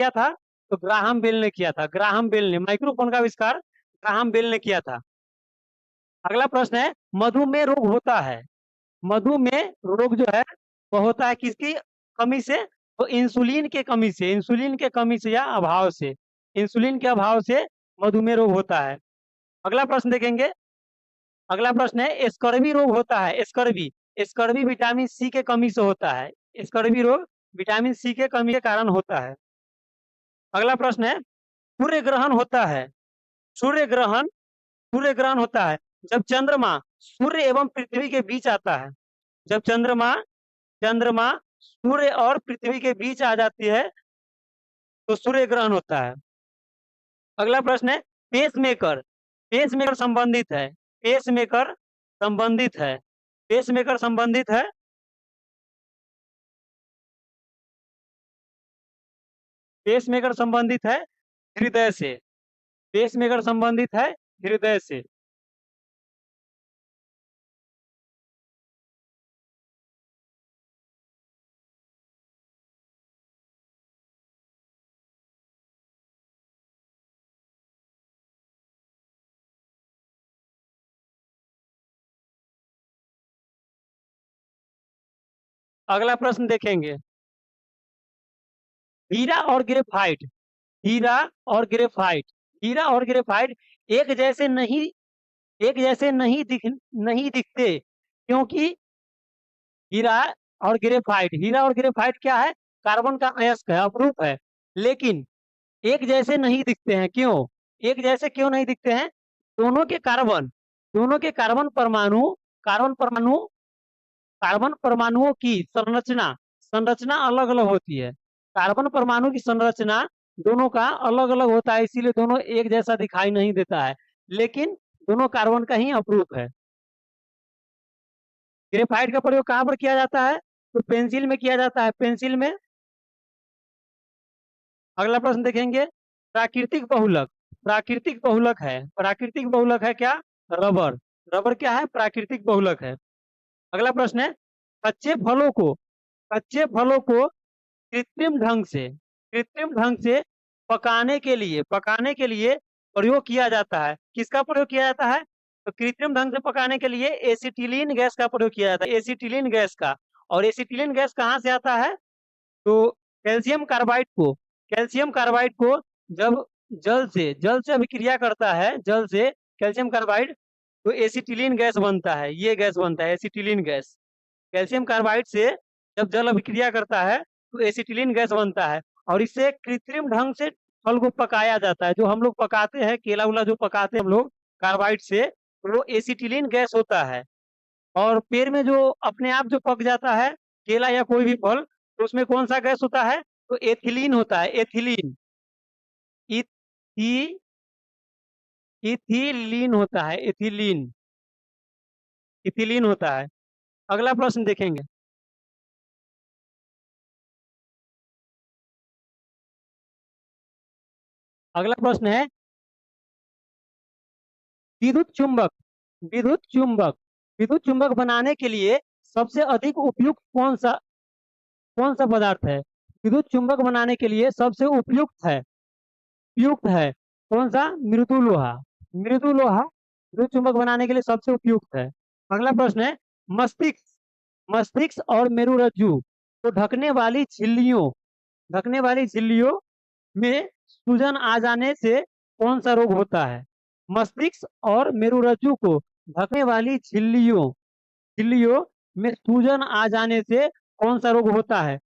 किया था? तो ग्राहम बेल ने किया था। ग्राहम बेल ने माइक्रोफोन का आविष्कार ग्राहम बेल ने किया था। अगला प्रश्न है, मधुमेह रोग होता है, मधुमेह रोग जो है वो होता है किसकी कमी से? तो इंसुलिन के कमी से, इंसुलिन के कमी से या अभाव से, इंसुलिन के अभाव से मधुमेह रोग होता है। अगला प्रश्न देखेंगे। अगला प्रश्न है, स्कर्वी रोग होता है, स्कर्वी, स्कर्वी विटामिन सी के कमी से होता है। स्कर्वी रोग विटामिन सी के कमी के कारण होता है। अगला प्रश्न है, सूर्य ग्रहण होता है, सूर्य ग्रहण, सूर्य ग्रहण होता है जब चंद्रमा सूर्य एवं पृथ्वी के बीच आता है। जब चंद्रमा, चंद्रमा सूर्य और पृथ्वी के बीच आ जाती है तो सूर्य ग्रहण होता है। अगला प्रश्न है, पेसमेकर, पेसमेकर संबंधित है, पेसमेकर संबंधित है, पेसमेकर संबंधित है, पेसमेकर संबंधित है हृदय से, पेसमेकर संबंधित है हृदय से। अगला प्रश्न देखेंगे, हीरा और ग्रेफाइट, हीरा और ग्रेफाइट, हीरा और ग्रेफाइट एक जैसे नहीं, एक जैसे नहीं दिखते क्योंकि हीरा और ग्रेफाइट, हीरा और ग्रेफाइट क्या है? कार्बन का अयस्क है, अपरूप है, लेकिन एक जैसे नहीं दिखते हैं। क्यों एक जैसे क्यों नहीं दिखते हैं? दोनों के कार्बन, दोनों के कार्बन परमाणु, कार्बन परमाणु, कार्बन परमाणुओं की संरचना, संरचना अलग अलग होती है। कार्बन परमाणु की संरचना दोनों का अलग अलग होता है, इसीलिए दोनों एक जैसा दिखाई नहीं देता है, लेकिन दोनों कार्बन का ही अपरूप है। ग्रेफाइट का प्रयोग कहाँ पर किया जाता है? तो पेंसिल में किया जाता है, पेंसिल में। अगला प्रश्न देखेंगे, प्राकृतिक बहुलक, प्राकृतिक बहुलक है, प्राकृतिक बहुलक है क्या? रबर, रबर क्या है? प्राकृतिक बहुलक है। अगला प्रश्न है, कच्चे फलों को, कच्चे फलों को कृत्रिम ढंग से, कृत्रिम ढंग से पकाने के लिए, पकाने के लिए प्रयोग किया जाता है। किसका प्रयोग किया जाता है? तो कृत्रिम ढंग से पकाने के लिए एसिटिलीन गैस का प्रयोग किया जाता है, एसिटिलीन गैस का। और एसिटिलीन गैस कहाँ से आता है? तो कैल्शियम कार्बाइड को, कैल्शियम कार्बाइड को जब जल से अभिक्रिया करता है, जल से कैल्शियम कार्बाइड, तो एसिटिलीन गैस बनता है, ये गैस बनता है एसिटिलीन गैस। कैल्शियम कार्बाइड से जब जल अभिक्रिया करता है तो एसिटिलीन गैस बनता है, और इससे कृत्रिम ढंग से फल को पकाया जाता है। जो हम लोग पकाते हैं, केला उला जो पकाते हैं हम लोग कार्बाइड से, तो वो एसिटिलीन गैस होता है। और पेड़ में जो अपने आप जो पक जाता है केला या कोई भी फल, तो उसमें कौन सा गैस होता है? तो एथिलीन होता है, एथिलीन, इथी इथिलीन होता है, एथिलीन, इथिलीन होता है। अगला प्रश्न देखेंगे। अगला प्रश्न है, विद्युत चुंबक, विद्युत चुंबक, विद्युत चुंबक बनाने के लिए सबसे अधिक उपयुक्त कौन सा पदार्थ है? विद्युत चुंबक बनाने के लिए सबसे उपयुक्त है, उपयुक्त है कौन सा? मृदु लोहा, मृदु लोहा विद्युत चुंबक बनाने के लिए सबसे उपयुक्त है। अगला प्रश्न है, मस्तिष्क, मस्तिष्क और मेरुरज्जु को ढकने वाली झिल्लियों, ढकने वाली झिल्लियों में सूजन आ जाने से कौन सा रोग होता है? मस्तिष्क और मेरुरज्जु को ढकने वाली झिल्लियों, झिल्लियों में सूजन आ जाने से कौन सा रोग होता है?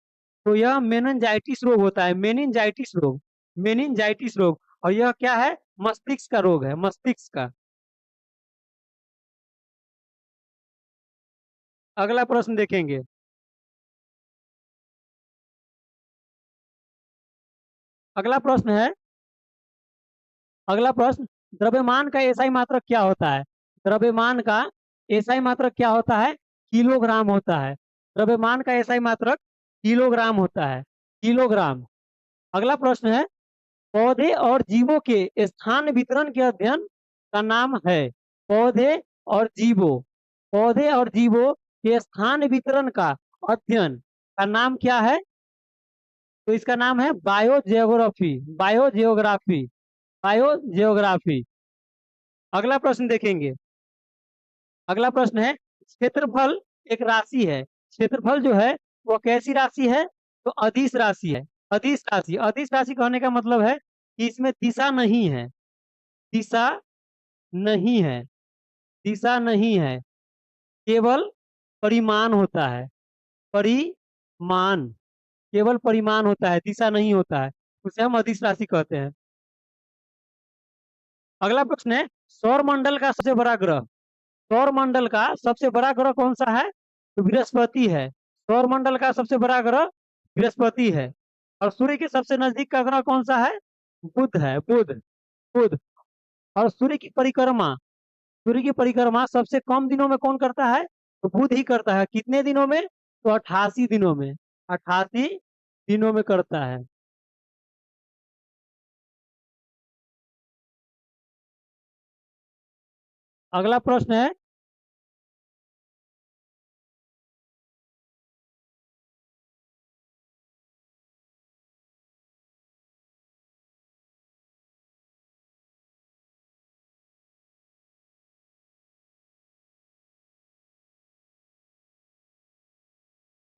तो यह मेनिंजाइटिस रोग होता है, मेनिंजाइटिस रोग, मेनिंजाइटिस रोग। और यह क्या है? मस्तिष्क का रोग है, मस्तिष्क का। अगला प्रश्न देखेंगे। अगला प्रश्न है, अगला प्रश्न, द्रव्यमान का एसआई मात्रक क्या होता है? द्रव्यमान का एसआई मात्रक क्या होता है? किलोग्राम होता है। द्रव्यमान का एसआई मात्रक किलोग्राम होता है, किलोग्राम। अगला प्रश्न है, पौधे और जीवों के स्थान वितरण के अध्ययन का नाम है? पौधे और जीवों, पौधे और जीवों के स्थान वितरण का अध्ययन का नाम क्या है? तो इसका नाम है बायोजियोग्राफी। बायोजियोग्राफी। बायोजियोग्राफी। अगला प्रश्न देखेंगे। अगला प्रश्न है, क्षेत्रफल एक राशि है। क्षेत्रफल जो है वो कैसी राशि है? तो अदिश राशि है। अदिश राशि। अदिश राशि कहने का मतलब है कि इसमें दिशा नहीं है। दिशा नहीं है। दिशा नहीं है, केवल परिमाण होता है। परिमाण। केवल परिमाण होता है, दिशा नहीं होता है, उसे हम अदिश राशि कहते हैं। अगला प्रश्न है, सौर मंडल का सबसे बड़ा ग्रह। सौर मंडल का सबसे बड़ा ग्रह कौन सा है? तो बृहस्पति है। सौर मंडल का सबसे बड़ा ग्रह बृहस्पति है। और सूर्य के सबसे नजदीक का ग्रह कौन सा है? बुध है। बुध। बुध। और सूर्य की परिक्रमा सबसे कम दिनों में कौन करता है? तो बुध ही करता है। कितने दिनों में? तो 88 दिनों में। 88 दिनों में करता है। अगला प्रश्न है,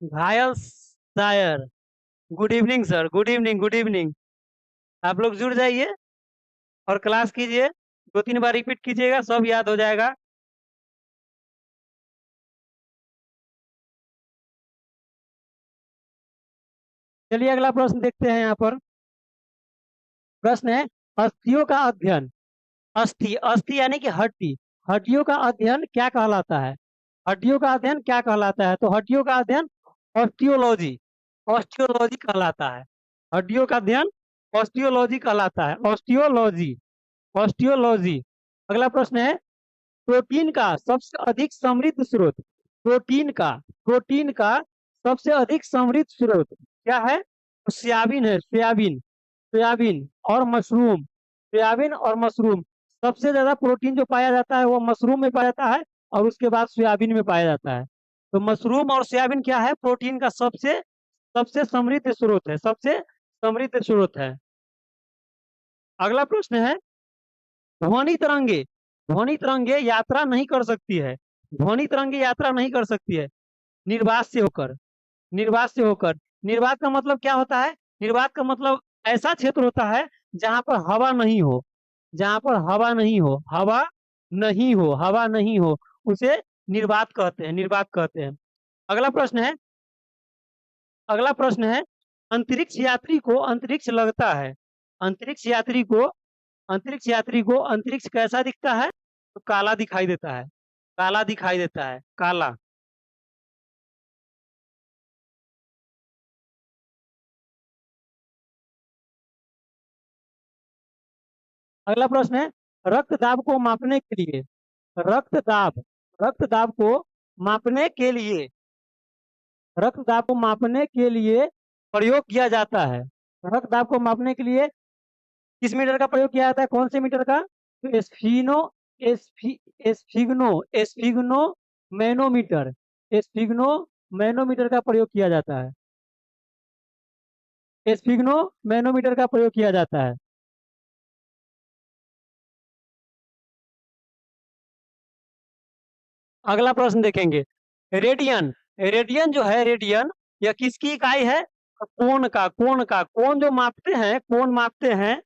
घायल शायर। Good evening sir, good evening, good evening. आप लोग जुड़ जाइए और क्लास कीजिए। 2-3 बार रिपीट कीजिएगा, सब याद हो जाएगा। चलिए अगला प्रश्न देखते हैं यहाँ पर। प्रश्न है, अस्थियों का अध्ययन। अस्थि, अस्थि यानी कि हड्डी। हड्डियों का अध्ययन क्या कहलाता है? हड्डियों का अध्ययन क्या कहलाता है? तो हड्डियों का अध्ययन ऑस्टियोलॉजी। ऑस्टियोलॉजी कहलाता है। हड्डियों का अध्ययन ऑस्टियोलॉजी कहलाता है। ऑस्टियोलॉजी। ऑस्टियोलॉजी। अगला प्रश्न है, प्रोटीन का सबसे अधिक समृद्ध स्रोत। प्रोटीन का प्रोटीन का सबसे अधिक समृद्ध स्रोत क्या है? तो सोयाबीन है। सोयाबीन। सोयाबीन और मशरूम। सोयाबीन और मशरूम। सबसे ज्यादा प्रोटीन जो पाया जाता है वो मशरूम में पाया जाता है, और उसके बाद सोयाबीन में पाया जाता है। तो मशरूम और सोयाबीन क्या है? प्रोटीन का सबसे सबसे समृद्ध स्रोत है। सबसे समृद्ध स्रोत है। अगला प्रश्न है, ध्वनि तरंगे। ध्वनि तरंगे यात्रा नहीं कर सकती है। ध्वनि तरंगे यात्रा नहीं कर सकती है निर्वात से होकर। निर्वात से होकर। निर्वात का मतलब क्या होता है? निर्वात का मतलब ऐसा क्षेत्र होता है जहां पर हवा नहीं हो। जहां पर हवा नहीं हो। हवा नहीं हो। हवा नहीं हो, उसे निर्वात कहते हैं। निर्वात कहते हैं। अगला प्रश्न है। अगला प्रश्न है, अंतरिक्ष यात्री को अंतरिक्ष लगता है। अंतरिक्ष यात्री को अंतरिक्ष यात्री को अंतरिक्ष कैसा दिखता है? तो काला दिखाई देता है। काला दिखाई देता है। काला। अगला प्रश्न है, रक्तदाब को मापने के लिए। रक्तदाब। रक्तदाब को मापने के लिए। रक्तदाब को मापने के लिए प्रयोग किया जाता है। रक्तदाब को मापने के लिए किस मीटर का प्रयोग किया जाता है? कौन से मीटर का? तो एस्फिनो एस्फिग्नो एस्फिग्नो मैनोमीटर। एस्फिग्नो मैनोमीटर का प्रयोग किया जाता है। एस्फिग्नो मैनोमीटर का प्रयोग किया जाता है। अगला प्रश्न देखेंगे। रेडियन। रेडियन जो है, रेडियन यह किसकी इकाई है? कोण का। कोण का। कोण जो मापते हैं, कोण मापते हैं।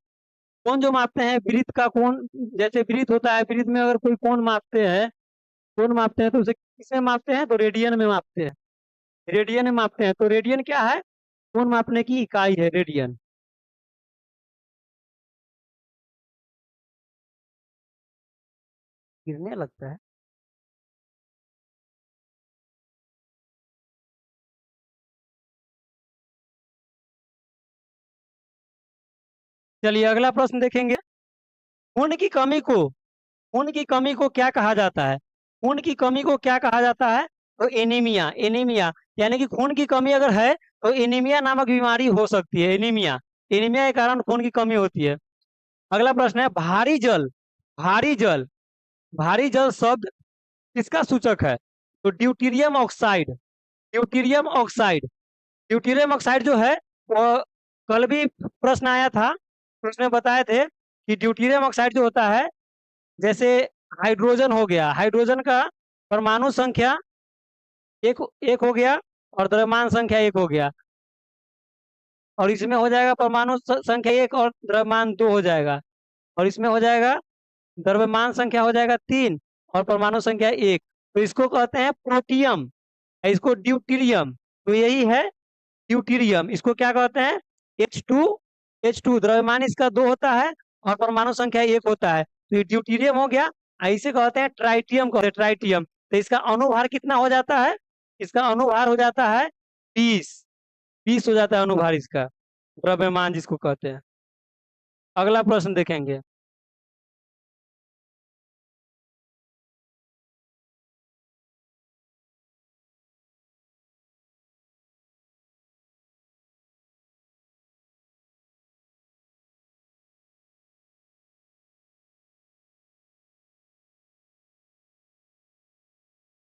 कोण जो मापते हैं, वृत्त का कोण। जैसे वृत्त होता है, वृत्त में अगर कोई कोण मापते हैं, कोण मापते हैं, तो उसे किसमें मापते हैं? तो रेडियन में मापते हैं। रेडियन में मापते हैं। तो रेडियन क्या है? कोण मापने की इकाई है रेडियन। गिरने लगता है। चलिए अगला प्रश्न देखेंगे। खून की कमी को खून की कमी को क्या कहा जाता है? खून की कमी को क्या कहा जाता है? तो एनीमिया। एनीमिया यानी कि खून की कमी अगर है तो एनीमिया नामक बीमारी हो सकती है। एनीमिया। एनीमिया के कारण खून की कमी होती है। अगला प्रश्न है, भारी जल। भारी जल। भारी जल शब्द किसका सूचक है? तो deuterium oxide. Deuterium oxide. Deuterium oxide जो है वो कल भी प्रश्न आया था, तो उसमें बताए थे कि ड्यूटेरियम ऑक्साइड जो होता है, जैसे हाइड्रोजन हो गया, हाइड्रोजन का परमाणु संख्या एक एक हो गया और द्रव्यमान संख्या एक हो गया, और इसमें हो जाएगा परमाणु संख्या एक और द्रव्यमान दो हो जाएगा, और इसमें हो जाएगा द्रव्यमान संख्या हो जाएगा तीन और परमाणु संख्या एक। तो इसको कहते हैं प्रोटियम, इसको ड्यूटेरियम। तो यही है ड्यूटेरियम। इसको क्या कहते हैं? H2 द्रव्यमान इसका दो होता है और परमाणु संख्या एक होता है, तो ये ड्यूटेरियम हो गया। इसे कहते हैं ट्राइटियम, कहते हैं ट्राइटियम। तो इसका अणुभार कितना हो जाता है? इसका अणुभार हो जाता है 20 हो जाता है अणुभार इसका, द्रव्यमान जिसको कहते हैं। अगला प्रश्न देखेंगे।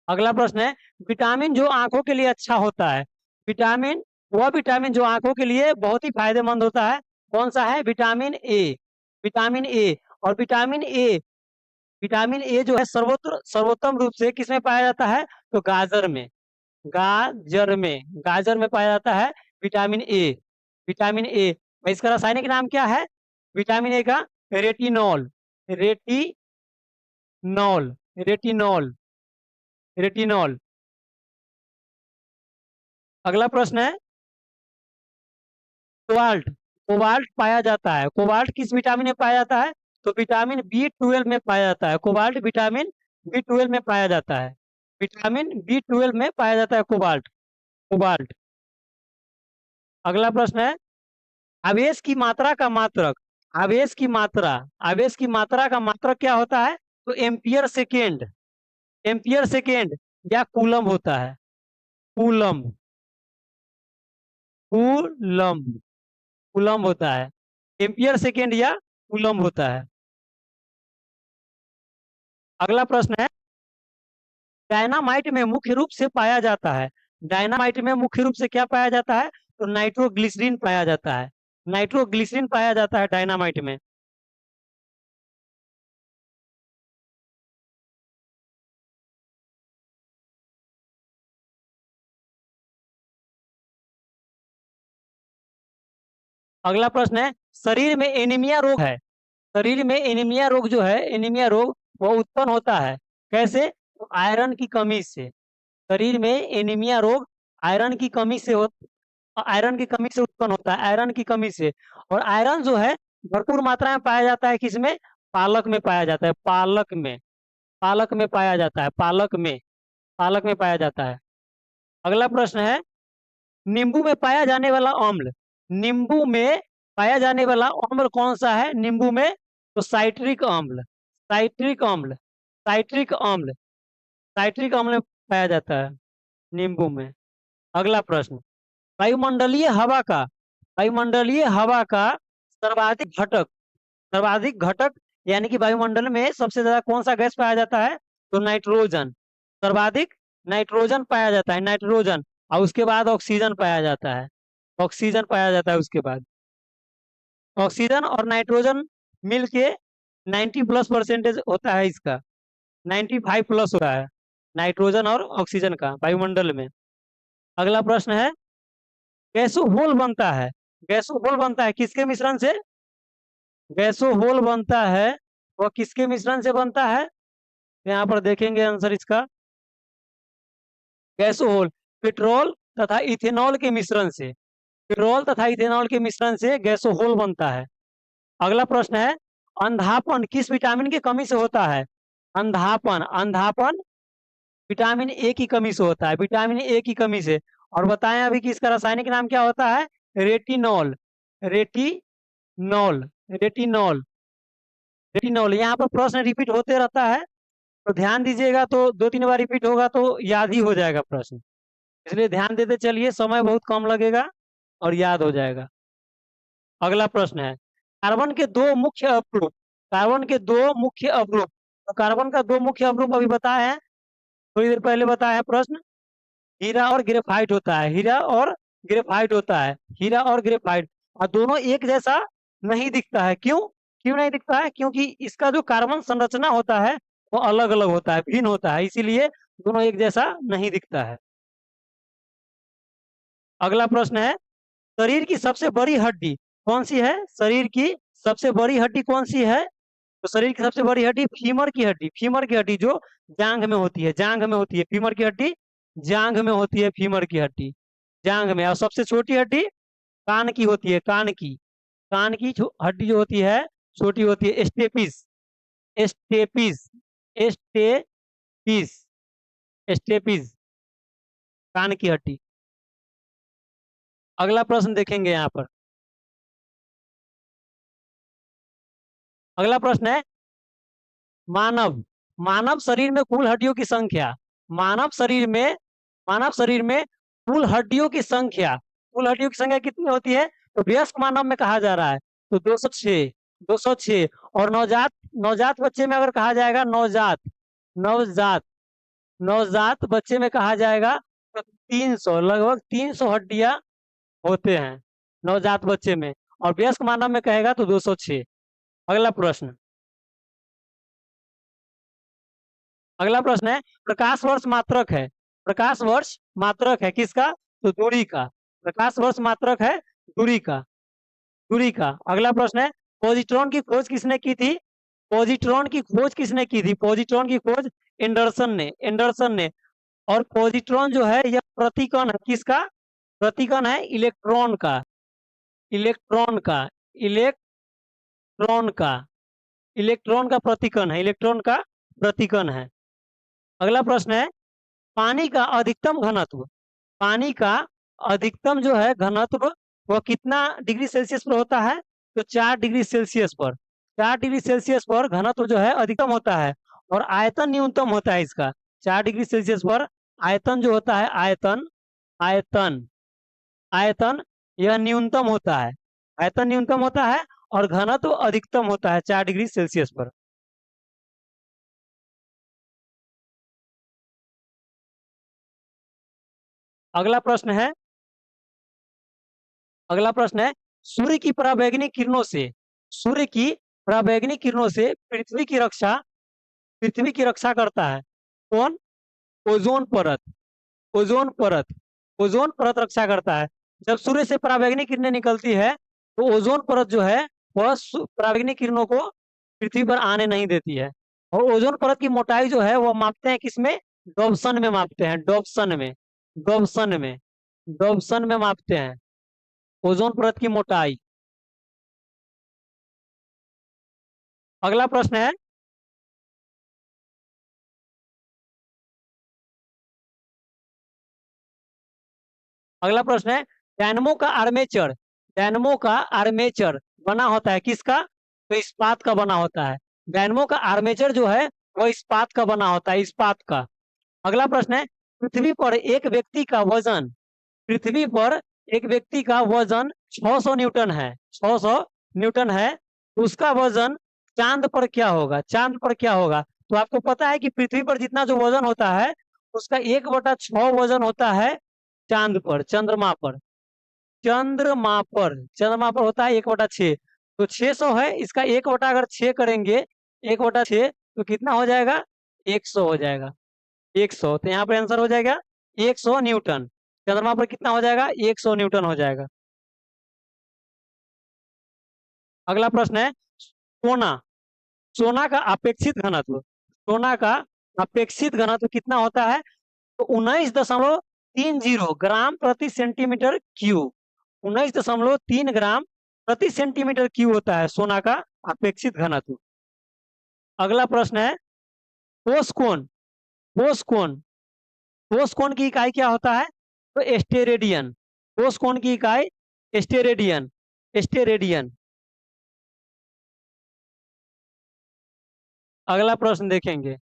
अगला प्रश्न है, विटामिन जो आंखों के लिए अच्छा होता है, विटामिन, वह विटामिन जो आंखों के लिए बहुत ही फायदेमंद होता है, कौन सा है? Vitamin A, vitamin A. और विटामिन ए जो है सर्वोत्तम रूप से किसमें पाया जाता है? तो गाजर में, गाजर में पाया जाता है विटामिन ए, विटामिन ए। इसका रासायनिक नाम क्या है विटामिन ए का? Retinol, retinol, retinol, retinol. अगला प्रश्न है, कोबाल्ट, कोबाल्ट पाया जाता है, कोबाल्ट किस विटामिन में पाया जाता है? तो विटामिन B12 में पाया जाता है, कोबाल्ट विटामिन B12 में पाया जाता है, विटामिन B12 में पाया जाता है कोबाल्ट, कोबाल्ट। अगला प्रश्न है, आवेश की मात्रा का मात्रक, आवेश की मात्रा, आवेश की मात्रा का मात्रक क्या होता है? तो एम्पियर सेकेंड, एम्पियर सेकेंड या कूलम होता है, कूलम, कूलम, कूलम होता है, एम्पियर सेकेंड या कूलम होता है। अगला प्रश्न है, डायनामाइट में मुख्य रूप से पाया जाता है, डायनामाइट में मुख्य रूप से क्या पाया जाता है? तो नाइट्रोग्लिसरीन पाया जाता है, नाइट्रोग्लिसरीन पाया जाता है डायनामाइट में। अगला प्रश्न है, शरीर में एनीमिया रोग है, शरीर में एनीमिया रोग जो है, एनीमिया रोग वो उत्पन्न होता है कैसे? तो आयरन की कमी से, शरीर में एनीमिया रोग आयरन की कमी से हो, आयरन की कमी से उत्पन्न होता है, आयरन की कमी से। और आयरन जो है भरपूर मात्रा में पाया जाता है किसमें? पालक में पाया जाता है, पालक में, पालक में पाया जाता है, पालक में, पालक में पाया जाता है। अगला प्रश्न है, नींबू में पाया जाने वाला अम्ल, नींबू में पाया जाने वाला अम्ल कौन सा है नींबू में? तो साइट्रिक अम्ल, साइट्रिक अम्ल, साइट्रिक अम्ल, साइट्रिक अम्ल में पाया जाता है नींबू में। अगला प्रश्न, वायुमंडलीय हवा का, वायुमंडलीय हवा का सर्वाधिक घटक, सर्वाधिक घटक यानी कि वायुमंडल में सबसे ज्यादा कौन सा गैस पाया जाता है? तो नाइट्रोजन, सर्वाधिक नाइट्रोजन पाया जाता है, नाइट्रोजन। और उसके बाद ऑक्सीजन पाया जाता है, ऑक्सीजन पाया जाता है उसके बाद। ऑक्सीजन और नाइट्रोजन मिलके 90+% होता है इसका, 95+ होता है नाइट्रोजन और ऑक्सीजन का वायुमंडल में। अगला प्रश्न है, गैसोहोल बनता है, गैसोहोल बनता है किसके मिश्रण से? गैसोहोल बनता है वह किसके मिश्रण से बनता है? यहाँ पर देखेंगे आंसर इसका, गैसोहोल पेट्रोल तथा इथेनॉल के मिश्रण से, पेट्रोल तथा इथेनॉल के मिश्रण से गैसोहोल बनता है। अगला प्रश्न है, अंधापन किस विटामिन की कमी से होता है? अंधापन, अंधापन विटामिन ए की कमी से होता है, विटामिन ए की कमी से। और बताएं अभी कि इसका रासायनिक नाम क्या होता है? Retinol, retinol, retinol, retinol. यहाँ पर प्रश्न रिपीट होते रहता है, तो ध्यान दीजिएगा, तो 2-3 बार रिपीट होगा तो याद ही हो जाएगा प्रश्न, इसलिए ध्यान देते चलिए, समय बहुत कम लगेगा और याद हो जाएगा। अगला प्रश्न है, कार्बन के दो मुख्य अवरोध, कार्बन के दो मुख्य अवरोध, तो कार्बन का दो मुख्य अवरोध अभी बताया है, थोड़ी देर पहले बताया है प्रश्न, हीरा और ग्रेफाइट होता है, हीरा और ग्रेफाइट होता है, हीरा और ग्रेफाइट। और दोनों एक जैसा नहीं दिखता है। क्यों? क्यों नहीं दिखता है? क्योंकि इसका जो कार्बन संरचना होता है वो अलग अलग होता है, भिन्न होता है, इसीलिए दोनों एक जैसा नहीं दिखता है। अगला प्रश्न है, शरीर की सबसे बड़ी हड्डी कौन सी है? शरीर की सबसे बड़ी हड्डी कौन सी है? तो शरीर की सबसे बड़ी हड्डी फीमर की हड्डी, फीमर की हड्डी जो जांघ में होती है, जांघ में होती है फीमर की हड्डी, जांघ में होती है फीमर की हड्डी, जांघ में। और सबसे छोटी हड्डी कान की होती है, कान की, कान की हड्डी जो होती है छोटी होती है, स्टेपिस, स्टेपिस, स्टेपिस, स्टेपिस, कान की हड्डी। अगला प्रश्न देखेंगे यहाँ पर। अगला प्रश्न है, मानव मानव शरीर में कुल हड्डियों की संख्या, मानव शरीर में मानव शरीर में कुल हड्डियों की संख्या, कुल हड्डियों की संख्या कितनी होती है? तो वयस्क मानव में कहा जा रहा है तो 206, 206। और नवजात नवजात बच्चे में अगर कहा जाएगा, नवजात नवजात नवजात बच्चे में कहा जाएगा तो 300, लगभग 300 हड्डियां होते हैं नवजात बच्चे में। और वयस्क मानव में कहेगा तो 206। अगला प्रश्न, अगला प्रश्न है, प्रकाश वर्ष मात्रक है, प्रकाश वर्ष मात्रक है किसका? तो दूरी का, प्रकाश वर्ष मात्रक है दूरी का, दूरी का। अगला प्रश्न है, पॉजिट्रॉन की खोज किसने की थी? पॉजिट्रॉन की खोज किसने की थी? पॉजिट्रॉन की खोज एंडरसन ने, एंडरसन ने। और पॉजिट्रॉन जो है यह प्रतिकण है किसका? प्रतिकण है इलेक्ट्रॉन का, इलेक्ट्रॉन का, इलेक्ट्रॉन का, इलेक्ट्रॉन का प्रतिकण है, इलेक्ट्रॉन का प्रतिकण है। अगला प्रश्न है, पानी का अधिकतम घनत्व, पानी का अधिकतम जो है घनत्व वह कितना डिग्री सेल्सियस पर होता है? तो 4 डिग्री सेल्सियस पर, 4 डिग्री सेल्सियस पर घनत्व जो है अधिकतम होता है। और आयतन न्यूनतम होता है इसका, 4 डिग्री सेल्सियस पर आयतन जो होता है, आयतन, आयतन, आयतन यह न्यूनतम होता है, आयतन न्यूनतम होता है और घनत्व अधिकतम होता है 4 डिग्री सेल्सियस पर। अगला प्रश्न है, अगला प्रश्न है, सूर्य की पराबैंगनी किरणों से, सूर्य की पराबैंगनी किरणों से पृथ्वी की रक्षा, पृथ्वी की रक्षा करता है कौन? ओजोन परत, ओजोन परत, ओजोन परत रक्षा करता है। जब सूर्य से पराबैंगनी किरणें निकलती है तो ओजोन परत जो है वह पराबैंगनी किरणों को पृथ्वी पर आने नहीं देती है। और ओजोन परत की मोटाई जो है वह मापते हैं किसमें? डॉप्सन में मापते हैं, डॉप्सन में, डॉप्सन में, डॉप्सन में मापते हैं ओजोन परत की मोटाई। अगला प्रश्न है, अगला प्रश्न है, डायनमो का आर्मेचर, डायनमो का आर्मेचर बना होता है किसका? तो इस्पात का बना होता है। डायनमो का आर्मेचर जो है वह इस्पात का बना होता है, इस्पात का। अगला प्रश्न है, पृथ्वी पर एक व्यक्ति का वजन, पृथ्वी पर एक व्यक्ति का वजन 600 न्यूटन है, 600 न्यूटन है। उसका वजन चांद पर क्या होगा? चांद पर क्या होगा? तो आपको पता है कि पृथ्वी पर जितना जो वजन होता है उसका 1/6 वजन होता है चांद पर, चंद्रमा पर, चंद्रमा पर, चंद्रमा पर होता है 1/6। तो 600 है, इसका 1 अगर 6 करेंगे, 1/6 तो कितना हो जाएगा? 100 हो जाएगा, 100। तो यहाँ पर आंसर हो जाएगा 100 न्यूटन। चंद्रमा पर कितना हो जाएगा? 100 न्यूटन हो जाएगा। अगला प्रश्न है, सोना, सोना का अपेक्षित घनत्व, सोना का अपेक्षित घनत्व कितना होता है? तो 19.30 ग्राम प्रति सेंटीमीटर क्यूब, 19.3 ग्राम प्रति सेंटीमीटर क्यूब होता है सोना का अपेक्षित घनत्व। अगला प्रश्न है, ठोस कोण, ठोस कोण, ठोस कोण की इकाई क्या होता है? तो स्टेरेडियन, ठोस कोण की इकाई स्टेरेडियन, स्टेरेडियन। अगला प्रश्न देखेंगे,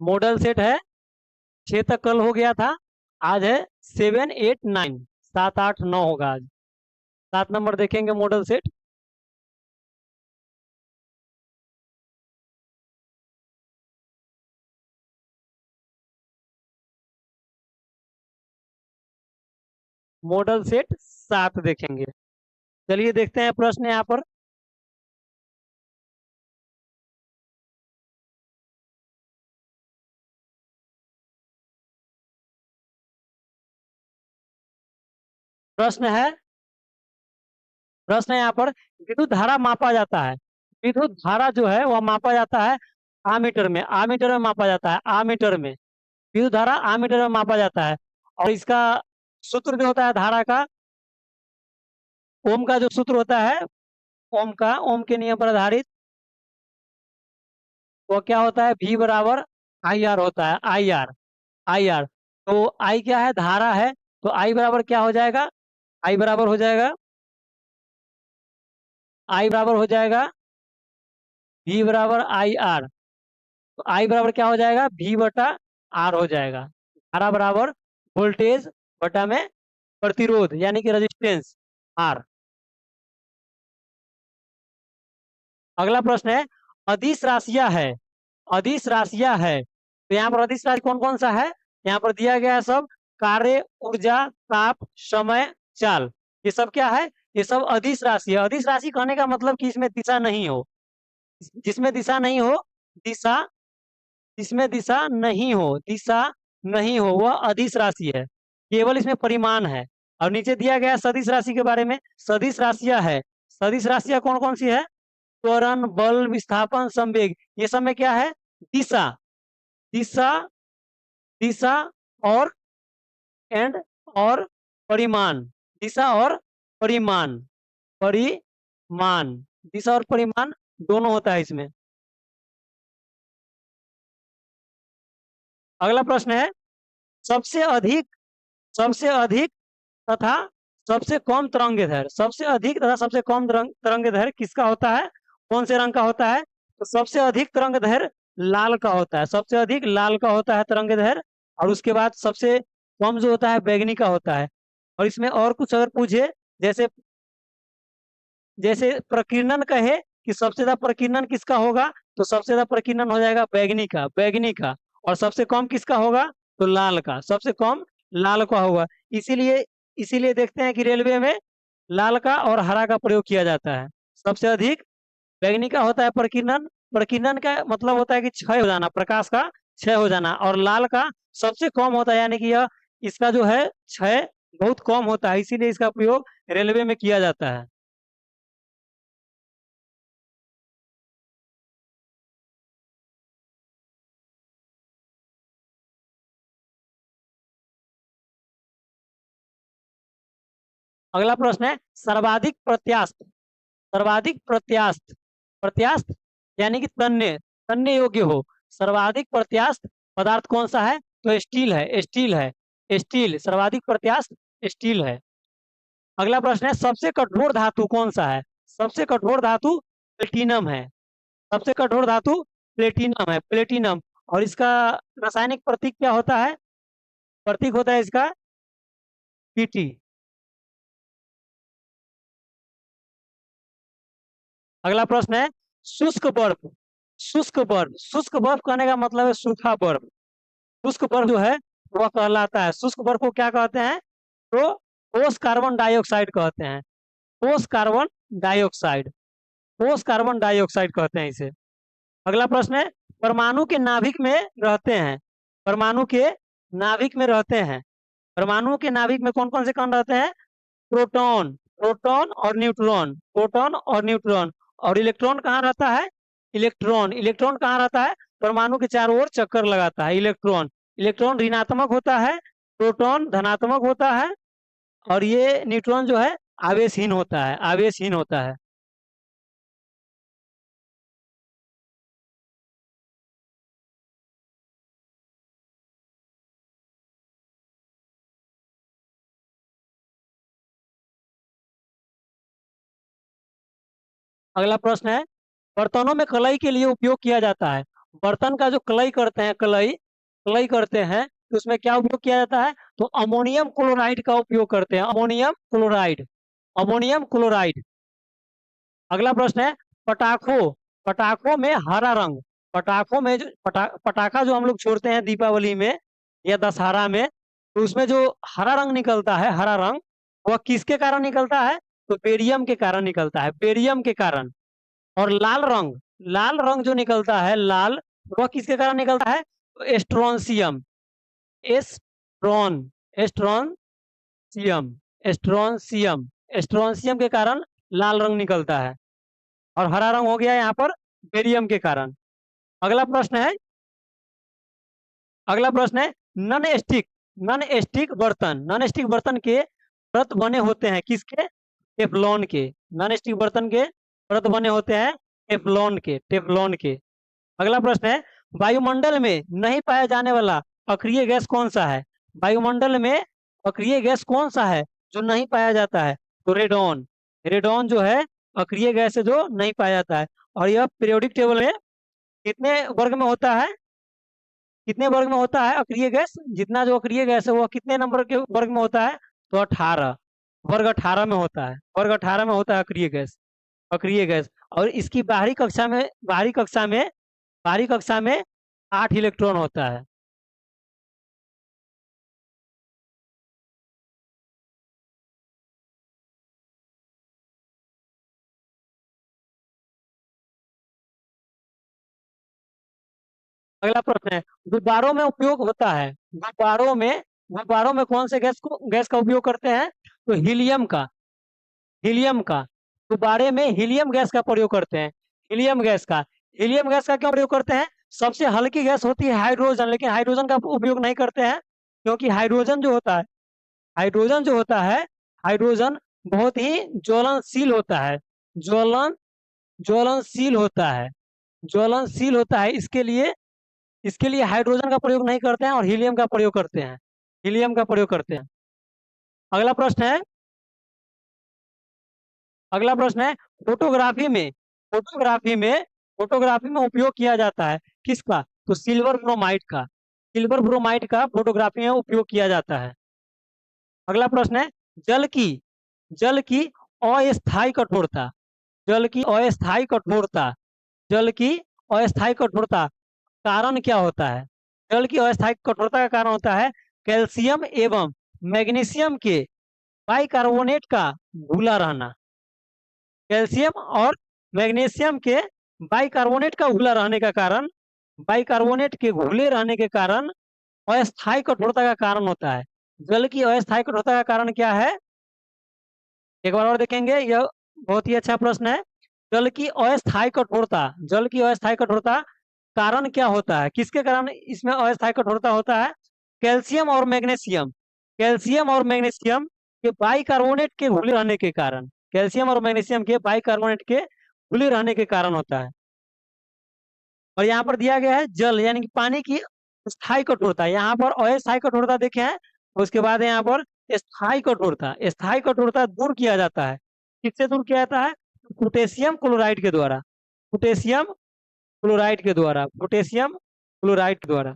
मॉडल सेट है 6 तक कल हो गया था, आज है 7, 8, 9, 7, 8, 9 होगा आज। 7 नंबर देखेंगे मॉडल सेट। मॉडल सेट 7 देखेंगे। चलिए देखते हैं प्रश्न यहाँ पर। प्रश्न है यहाँ पर, विद्युत धारा मापा जाता है। विद्युत धारा जो है वह मापा जाता है आमीटर में। आमीटर में मापा जाता है, आमीटर में। विद्युत धारा आमीटर में मापा जाता है। और इसका सूत्र जो होता है धारा का, ओम का जो सूत्र होता है, ओम के नियम पर आधारित, वो क्या होता है, V बराबर आई आर होता है। I R. तो आई क्या है, धारा है। तो आई बराबर क्या हो जाएगा, आई बराबर हो जाएगा, आई बराबर हो जाएगा V बराबर आई आर। तो आई बराबर क्या हो जाएगा, V बटा आर हो जाएगा। धारा बराबर वोल्टेज बटा में प्रतिरोध यानी कि रेजिस्टेंस आर। अगला प्रश्न है, अदिश राशियां है। अदिश राशियां है, तो यहाँ पर अदिश राशि कौन कौन सा है, यहाँ पर दिया गया है सब। कार्य, ऊर्जा, ताप, समय, चाल, ये सब क्या है, ये सब अदिश राशि है। अदिश राशि कहने का मतलब कि इसमें दिशा नहीं हो, जिसमें दिशा नहीं हो, दिशा, जिसमें दिशा नहीं हो, दिशा नहीं हो, वह अदिश राशि है। केवल इसमें परिमाण है। और नीचे दिया गया है सदिश राशि के बारे में। सदिश राशियां है, सदिश राशियां कौन कौन सी है, त्वरण, बल, विस्थापन, संवेग, ये सब में क्या है, दिशा, दिशा, दिशा और एंड और परिमाण, दिशा और परिमाण, परिमाण, दिशा और परिमाण दोनों होता है इसमें। अगला प्रश्न है, सबसे अधिक, सबसे अधिक तथा सबसे कम तरंगदैर्घ्य, सबसे अधिक तथा सबसे कम तरंगदैर्घ्य किसका होता है, कौन से रंग का होता है, तो सबसे अधिक तरंगदैर्घ्य लाल का होता है। सबसे अधिक लाल का होता है तरंगदैर्घ्य। और उसके बाद सबसे कम जो होता है बैगनी का होता है। और इसमें और कुछ अगर पूछे, जैसे जैसे प्रकीर्णन कहे कि सबसे ज्यादा प्रकीर्णन किसका होगा, तो सबसे ज्यादा प्रकीर्णन हो जाएगा बैगनी का, बैगनी का। और सबसे कम किसका होगा, तो लाल का, सबसे कम लाल का होगा। इसीलिए इसीलिए देखते हैं कि रेलवे में लाल का और हरा का प्रयोग किया जाता है। सबसे अधिक बैगनी का होता है प्रकीर्णन। प्रकीर्णन का मतलब होता है कि क्षय हो जाना, प्रकाश का क्षय हो जाना। और लाल का सबसे कम होता है, यानी कि यह, इसका जो है क्षय बहुत कम होता है, इसीलिए इसका प्रयोग रेलवे में किया जाता है। अगला प्रश्न है, सर्वाधिक प्रत्यास्थ, सर्वाधिक प्रत्यास्थ, प्रत्यास्थ यानी कि तन्य, तन्य योग्य हो, सर्वाधिक प्रत्यास्थ पदार्थ कौन सा है, तो स्टील है, स्टील है, स्टील सर्वाधिक प्रत्यास्थ स्टील है। अगला प्रश्न है, सबसे कठोर धातु कौन सा है, सबसे कठोर धातु प्लेटिनम है। सबसे कठोर धातु प्लेटिनम है, प्लेटिनम। और इसका रासायनिक प्रतीक क्या होता है, प्रतीक होता है इसका पीटी। अगला प्रश्न है, शुष्क बर्फ, शुष्क बर्फ, शुष्क बर्फ कहने का मतलब है सूखा बर्फ। शुष्क बर्फ जो है वह कहलाता है, शुष्क बर्फ को क्या कहते हैं, तो ठोस कार्बन डाइऑक्साइड कहते हैं, ठोस कार्बन डाइऑक्साइड, ठोस कार्बन डाइऑक्साइड कहते हैं इसे। अगला प्रश्न है, परमाणु के नाभिक में रहते हैं, परमाणु के नाभिक में रहते हैं, परमाणु के नाभिक में कौन कौन से कण रहते हैं, प्रोटॉन, प्रोटॉन और न्यूट्रॉन, प्रोटॉन और न्यूट्रॉन। और इलेक्ट्रॉन कहाँ रहता है, इलेक्ट्रॉन, इलेक्ट्रॉन कहाँ रहता है, परमाणु के चारों ओर चक्कर लगाता है इलेक्ट्रॉन। इलेक्ट्रॉन ऋणात्मक होता है, प्रोटॉन धनात्मक होता है, और ये न्यूट्रॉन जो है आवेशहीन होता है, आवेशहीन होता है। अगला प्रश्न है, बर्तनों में कलई के लिए उपयोग किया जाता है। बर्तन का जो कलई करते हैं, कलई, कलई करते हैं, तो उसमें क्या उपयोग किया जाता है, तो अमोनियम क्लोराइड का उपयोग करते हैं, अमोनियम क्लोराइड, अमोनियम क्लोराइड। अगला प्रश्न है, पटाखों, पटाखों में हरा रंग, पटाखों में जो पटाखा जो हम लोग छोड़ते हैं दीपावली में या दशहरा में, तो उसमें जो हरा रंग निकलता है, हरा रंग, वह किसके कारण निकलता है? तो बेरियम के कारण निकलता है, बेरियम के कारण। और लाल रंग जो निकलता है लाल, वह किसके कारण निकलता है? तो एस्ट्रोनशियम, एस्ट्रॉन एस्ट्रोनशियम एस्ट्रोनशियम एस्ट्रोनशियम के कारण लाल रंग निकलता है। और हरा रंग हो गया यहाँ पर बेरियम के कारण। अगला प्रश्न है, अगला प्रश्न है, नन स्टिक नन स्टिक बर्तन के व्रत बने होते हैं किसके? टेफलॉन के। नॉन स्टिक बर्तन के व्रत बने होते हैं टेफलॉन के। अगला प्रश्न है, वायुमंडल में नहीं पाया जाने वाला अक्रिय गैस कौन सा है? वायुमंडल में अक्रिय गैस कौन सा है जो नहीं पाया जाता है? तो रेडॉन। रेडॉन जो है अक्रिय गैस है जो नहीं पाया जाता है। और यह पीरियोडिक टेबल में कितने वर्ग में होता है? कितने वर्ग में होता है अक्रिय गैस? जितना जो अक्रिय गैस है वो कितने नंबर के वर्ग में होता है? तो 18, वर्ग 18 में होता है, वर्ग 18 में होता है अक्रिय गैस, अक्रिय गैस। और इसकी बाहरी कक्षा में 8 इलेक्ट्रॉन होता है। अगला प्रश्न है, गुब्बारों में उपयोग होता है, गुब्बारों में कौन से गैस का उपयोग करते हैं? तो हीलियम का। गुब्बारे में हीलियम गैस का प्रयोग करते हैं, हीलियम गैस का क्यों प्रयोग करते हैं? सबसे हल्की गैस होती है हाइड्रोजन, लेकिन हाइड्रोजन का उपयोग नहीं करते हैं, क्योंकि हाइड्रोजन जो होता है हाइड्रोजन बहुत ही ज्वलनशील होता है, ज्वलन ज्वलनशील होता है, ज्वलनशील होता है। इसके लिए हाइड्रोजन का प्रयोग नहीं करते हैं और हीलियम का प्रयोग करते हैं, हीलियम का प्रयोग करते हैं। अगला प्रश्न है, अगला प्रश्न है, फोटोग्राफी में फोटोग्राफी में फोटोग्राफी में उपयोग किया जाता है किसका? तो सिल्वर ब्रोमाइड का फोटोग्राफी में उपयोग किया जाता है। अगला प्रश्न है, जल की जल की अस्थायी कठोरता जल की अस्थायी कठोरता जल की अस्थायी कठोरता कारण क्या होता है? जल की अस्थायी कठोरता का कारण होता है कैल्शियम एवं मैग्नीशियम के बाइकार्बोनेट का घुला रहना। कैल्शियम और मैग्नीशियम के बाइकार्बोनेट का घुला रहने का कारण, बाइकार्बोनेट के घुले रहने के कारण अस्थायी कठोरता का कारण होता है। जल की अस्थायी कठोरता का कारण क्या है? एक बार और देखेंगे, यह बहुत ही अच्छा प्रश्न है। जल की अस्थायी कठोरता कारण क्या होता है? किसके कारण इसमें अस्थायी कठोरता होता है? कैल्शियम और मैग्नीशियम के बाइकार्बोनेट के घुले रहने के कारण, कैल्शियम और मैग्नीशियम के बाइकार्बोनेट के घुले रहने के कारण होता है। और यहाँ पर दिया गया है जल यानी कि पानी की स्थायी कठोरता, यहाँ पर अस्थायी कठोरता देखे हैं, उसके बाद यहाँ पर स्थायी कठोरता दूर किया जाता है। किससे दूर किया जाता है? पोटेशियम क्लोराइड के द्वारा, पोटेशियम क्लोराइड के द्वारा।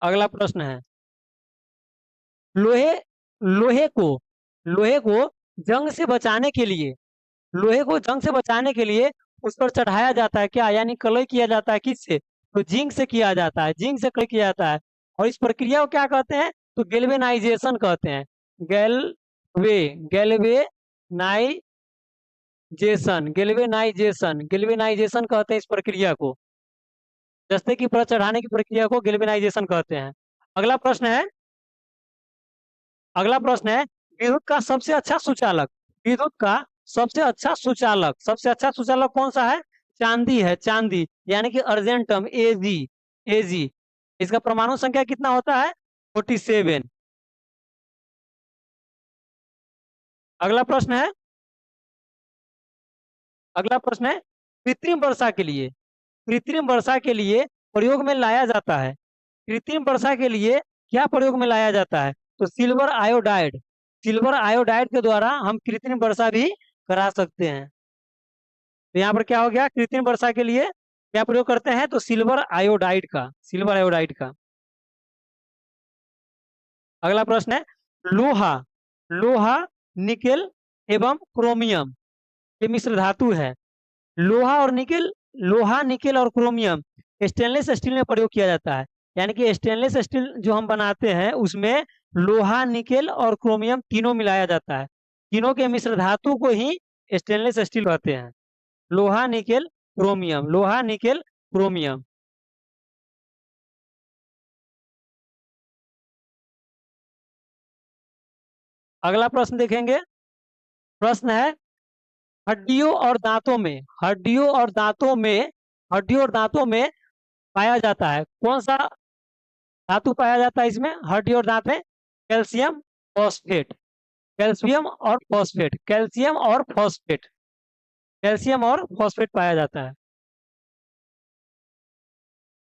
अगला प्रश्न है, लोहे लोहे को लोहे को जंग से बचाने के लिए उस पर चढ़ाया जाता है क्या? यानी कलय किया जाता है किससे? तो जिंक से किया जाता है, जिंक से कलय किया जाता है। और इस प्रक्रिया को क्या कहते हैं? तो गैल्वेनाइजेशन कहते हैं, गैल्वेनाइजेशन कहते हैं इस प्रक्रिया को, जस्ते की परत चढ़ाने की प्रक्रिया को गैल्वेनाइजेशन कहते हैं। अगला प्रश्न है, अगला प्रश्न है, विद्युत का सबसे अच्छा सुचालक विद्युत का सबसे अच्छा सुचालक कौन सा है? चांदी है, चांदी यानी कि अर्जेंटम एजी। इसका परमाणु संख्या कितना होता है? 47। अगला प्रश्न है, अगला प्रश्न है, कृत्रिम वर्षा के लिए प्रयोग में लाया जाता है, कृत्रिम वर्षा के लिए क्या प्रयोग में लाया जाता है? तो सिल्वर आयोडाइड के द्वारा हम कृत्रिम वर्षा भी करा सकते हैं। तो यहाँ पर क्या हो गया? कृत्रिम वर्षा के लिए क्या प्रयोग करते हैं? तो सिल्वर आयोडाइड का। अगला प्रश्न है, लोहा लोहा निकेल एवं क्रोमियम ये मिश्र धातु है। लोहा निकेल और क्रोमियम स्टेनलेस स्टील में प्रयोग किया जाता है। यानी कि स्टेनलेस स्टील जो हम बनाते हैं उसमें लोहा, निकेल और क्रोमियम तीनों मिलाया जाता है। तीनों के मिश्र धातु को ही स्टेनलेस स्टील कहते हैं। लोहा, निकेल, क्रोमियम, लोहा, निकेल, क्रोमियम। अगला प्रश्न देखेंगे। प्रश्न है, हड्डियों और दांतों में, हड्डियों और दांतों में, हड्डियों और दांतों में पाया जाता है कौन सा धातु पाया जाता है इसमें, हड्डी और दांत में? कैल्शियम फॉस्फेट, कैल्शियम और फॉस्फेट, कैल्शियम और फॉस्फेट, कैल्शियम और फॉस्फेट पाया जाता है।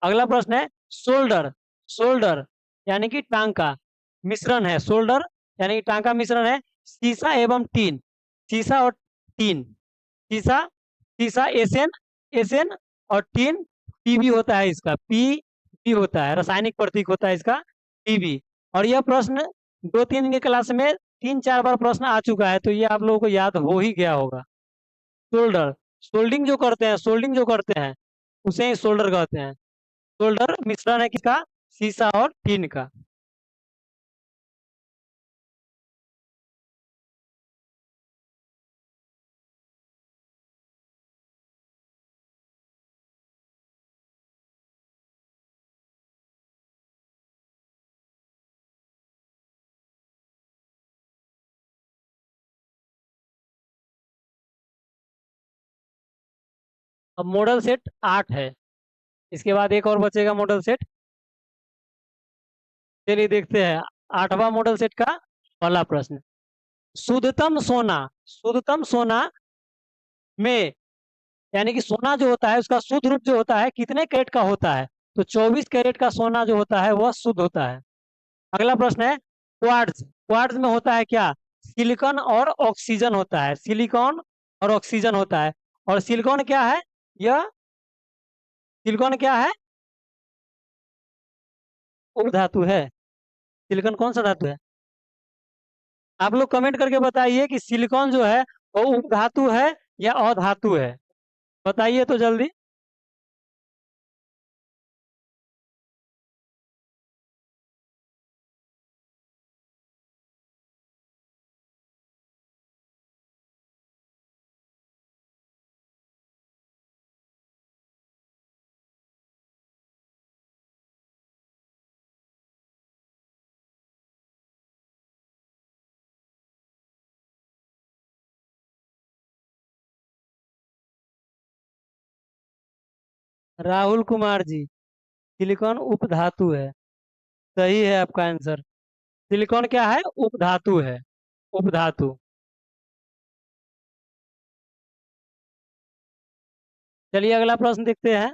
अगला प्रश्न है, शोल्डर, शोल्डर यानी कि टांग का मिश्रण है, शोल्डर यानी कि टांग का मिश्रण है सीसा एवं टीन, सीसा और टीन, सीसा, सीसा एसएन, एसएन और टीन पीबी होता है इसका, पी होता है, रासायनिक प्रतीक होता है इसका पीबी। और यह प्रश्न 2-3 के क्लास में 3-4 बार प्रश्न आ चुका है, तो ये आप लोगों को याद हो ही गया होगा। शोल्डर, सोल्डिंग जो करते हैं, सोल्डिंग जो करते हैं उसे ही शोल्डर कहते हैं। शोल्डर मिश्रण है किसका, सीसा और टीन का। अब मॉडल सेट 8 है, इसके बाद एक और बचेगा मॉडल सेट। चलिए देखते हैं 8वां मॉडल सेट का पहला प्रश्न। शुद्धतम सोना, शुद्धतम सोना में, यानी कि सोना जो होता है उसका शुद्ध रूप जो होता है कितने कैरेट का होता है? तो 24 कैरेट का सोना जो होता है वह शुद्ध होता है। अगला प्रश्न है, क्वार्ट्ज, क्वार्ट्ज में होता है क्या? सिलिकॉन और ऑक्सीजन होता है, सिलिकॉन और ऑक्सीजन होता है। और सिलिकॉन क्या है? यह सिलिकॉन क्या है? उपधातु है। सिलिकॉन कौन सा धातु है? आप लोग कमेंट करके बताइए कि सिलिकॉन जो है वो उपधातु है या अधातु है, बताइए तो जल्दी। राहुल कुमार जी, सिलिकॉन उपधातु है, सही है आपका आंसर। सिलिकॉन क्या है? उपधातु है, उपधातु। चलिए अगला प्रश्न देखते हैं।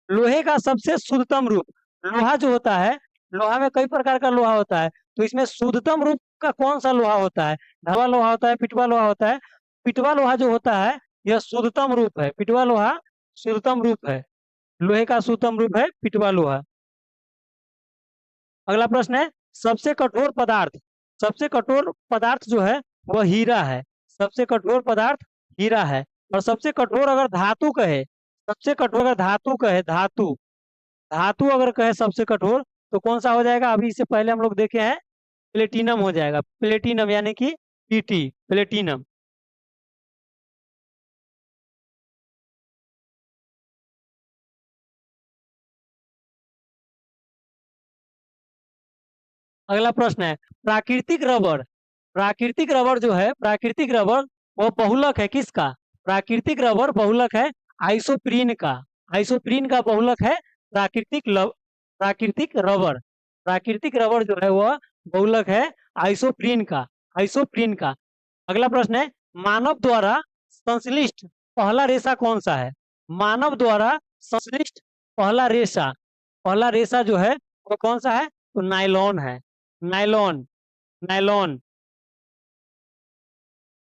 लोहे का सबसे शुद्धतम रूप, लोहा जो होता है, लोहा में कई प्रकार का लोहा होता है, तो इसमें शुद्धतम रूप का कौन सा लोहा होता है? ढलवा लोहा होता है, पिटवा लोहा होता है? पिटवा लोहा जो होता है यह शुद्धतम रूप है, पिटवा लोहा शुद्धतम रूप है, लोहे का शुद्धतम रूप है पिटवा लोहा। अगला प्रश्न है, सबसे कठोर पदार्थ, सबसे कठोर पदार्थ जो है वह हीरा है, सबसे कठोर पदार्थ हीरा है। और सबसे कठोर अगर धातु कहे, सबसे कठोर अगर धातु कहे, धातु, धातु अगर कहे सबसे कठोर, तो कौन सा हो जाएगा? अभी इससे पहले हम लोग देखे हैं, प्लेटिनम हो जाएगा, प्लेटिनम यानी कि पीटी, प्लेटिनम। अगला प्रश्न है, प्राकृतिक रबर, प्राकृतिक रबर जो है, प्राकृतिक रबर वो बहुलक है किसका? प्राकृतिक रबर बहुलक है आइसोप्रीन का, आइसोप्रीन का बहुलक है प्राकृतिक रबर, प्राकृतिक रबर जो है वह बहुलक है आइसोप्रीन का, आइसोप्रीन का। अगला प्रश्न है, मानव द्वारा संश्लिष्ट पहला रेशा कौन सा है? मानव द्वारा संश्लिष्ट पहला रेशा, पहला रेशा जो है वो कौन सा है? तो नायलॉन है, नायलॉन, नायलॉन।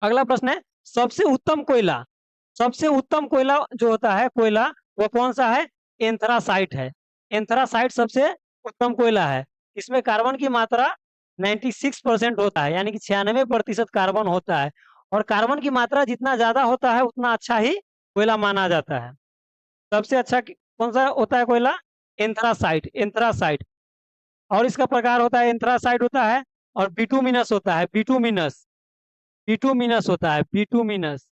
अगला प्रश्न है, सबसे उत्तम कोयला, सबसे उत्तम कोयला जो होता है कोयला वो कौन सा है? एंथ्रासाइट है, एंथ्रासाइट सबसे उत्तम कोयला है। इसमें कार्बन की मात्रा 96% होता है, यानी कि 96% कार्बन होता है। और कार्बन की मात्रा जितना ज्यादा होता है उतना अच्छा ही कोयला माना जाता है। सबसे अच्छा कौन सा होता है कोयला? Anthracite, anthracite. और इसका प्रकार होता है, एंथ्रासाइट होता है और बिटुमिनस होता है, बिटुमिनस। बिटुमिनस होता है, बिटुमिनस,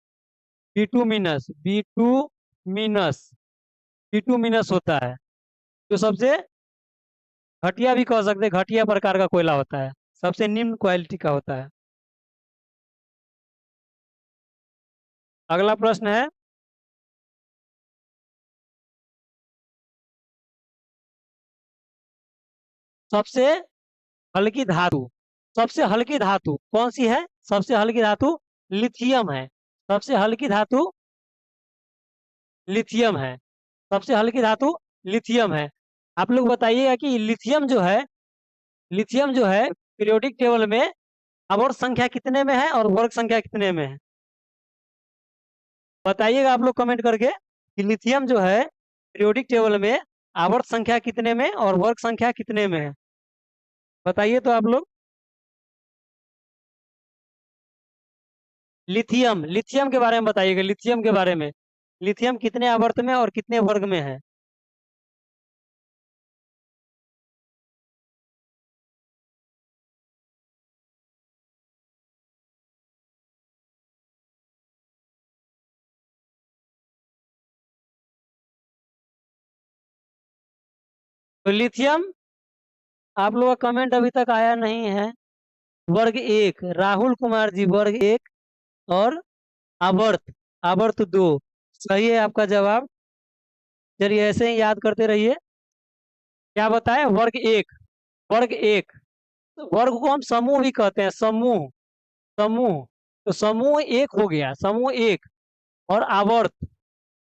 बिटुमिनस, बिटुमिनस, बिटुमिनस होता है। जो सबसे घटिया भी कह सकते हैं, घटिया प्रकार का कोयला होता है, सबसे निम्न क्वालिटी का होता है। अगला प्रश्न है, सबसे हल्की धातु। सबसे हल्की धातु कौन सी है? सबसे हल्की धातु लिथियम है। सबसे हल्की धातु लिथियम है। सबसे हल्की धातु लिथियम है। आप लोग बताइएगा कि लिथियम जो है पीरियोडिक टेबल में आवर्त संख्या कितने में है और वर्ग संख्या कितने में है? बताइएगा आप लोग कमेंट करके कि लिथियम जो है पीरियोडिक टेबल में आवर्त संख्या कितने में और वर्ग संख्या कितने में है? बताइए तो आप लोग। लिथियम, लिथियम के बारे में बताइएगा, लिथियम के बारे में। लिथियम कितने आवर्त में और कितने वर्ग में है? तो लिथियम, आप लोगों का कमेंट अभी तक आया नहीं है। वर्ग एक, राहुल कुमार जी, वर्ग एक। और आवर्त, आवर्त दो। सही है आपका जवाब। चलिए ऐसे ही याद करते रहिए। क्या बताए? वर्ग एक, वर्ग एक। वर्ग को हम समूह भी कहते हैं, समूह, समूह। तो समूह एक हो गया, समूह एक। और आवर्त,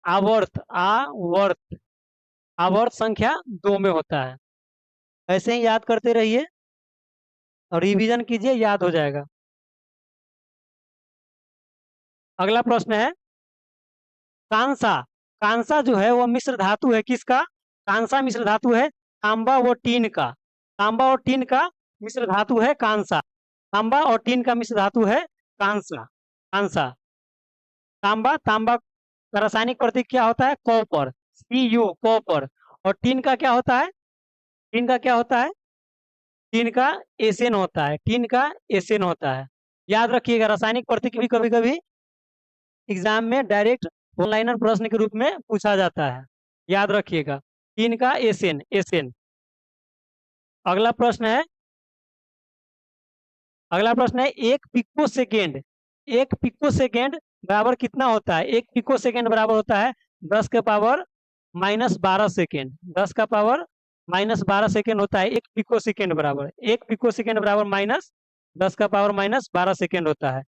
आवर्त, आवर्त, आवर्त संख्या दो में होता है। ऐसे ही याद करते रहिए और रिवीजन कीजिए, याद हो जाएगा। अगला प्रश्न है, कांसा। कांसा जो है वो मिश्र धातु है किसका? कांसा मिश्र धातु है तांबा व टीन का। तांबा और टीन का मिश्र धातु है कांसा। तांबा और टीन का मिश्र धातु है कांसा, कांसा। तांबा, तांबा का रासायनिक प्रतीक क्या होता है? Copper, Cu, copper. और टीन का क्या होता है? टीन का क्या होता है? टीन का एसेन होता है, टीन का एसेन होता है। याद रखिएगा, रासायनिक प्रतीक भी कभी कभी एग्जाम में डायरेक्ट ऑनलाइनर प्रश्न के रूप में पूछा जाता है। याद रखिएगा, टीन का एसेन, एसेन। अगला प्रश्न है, अगला प्रश्न है, एक पिको सेकेंड, एक पिको सेकेंड बराबर कितना होता है? एक पिको सेकेंड बराबर होता है 10 के पावर -12 सेकेंड। 10 का पावर -12 सेकेंड होता है एक पिको सेकेंड बराबर। एक पिको सेकेंड बराबर -10 का पावर -12 सेकेंड होता है।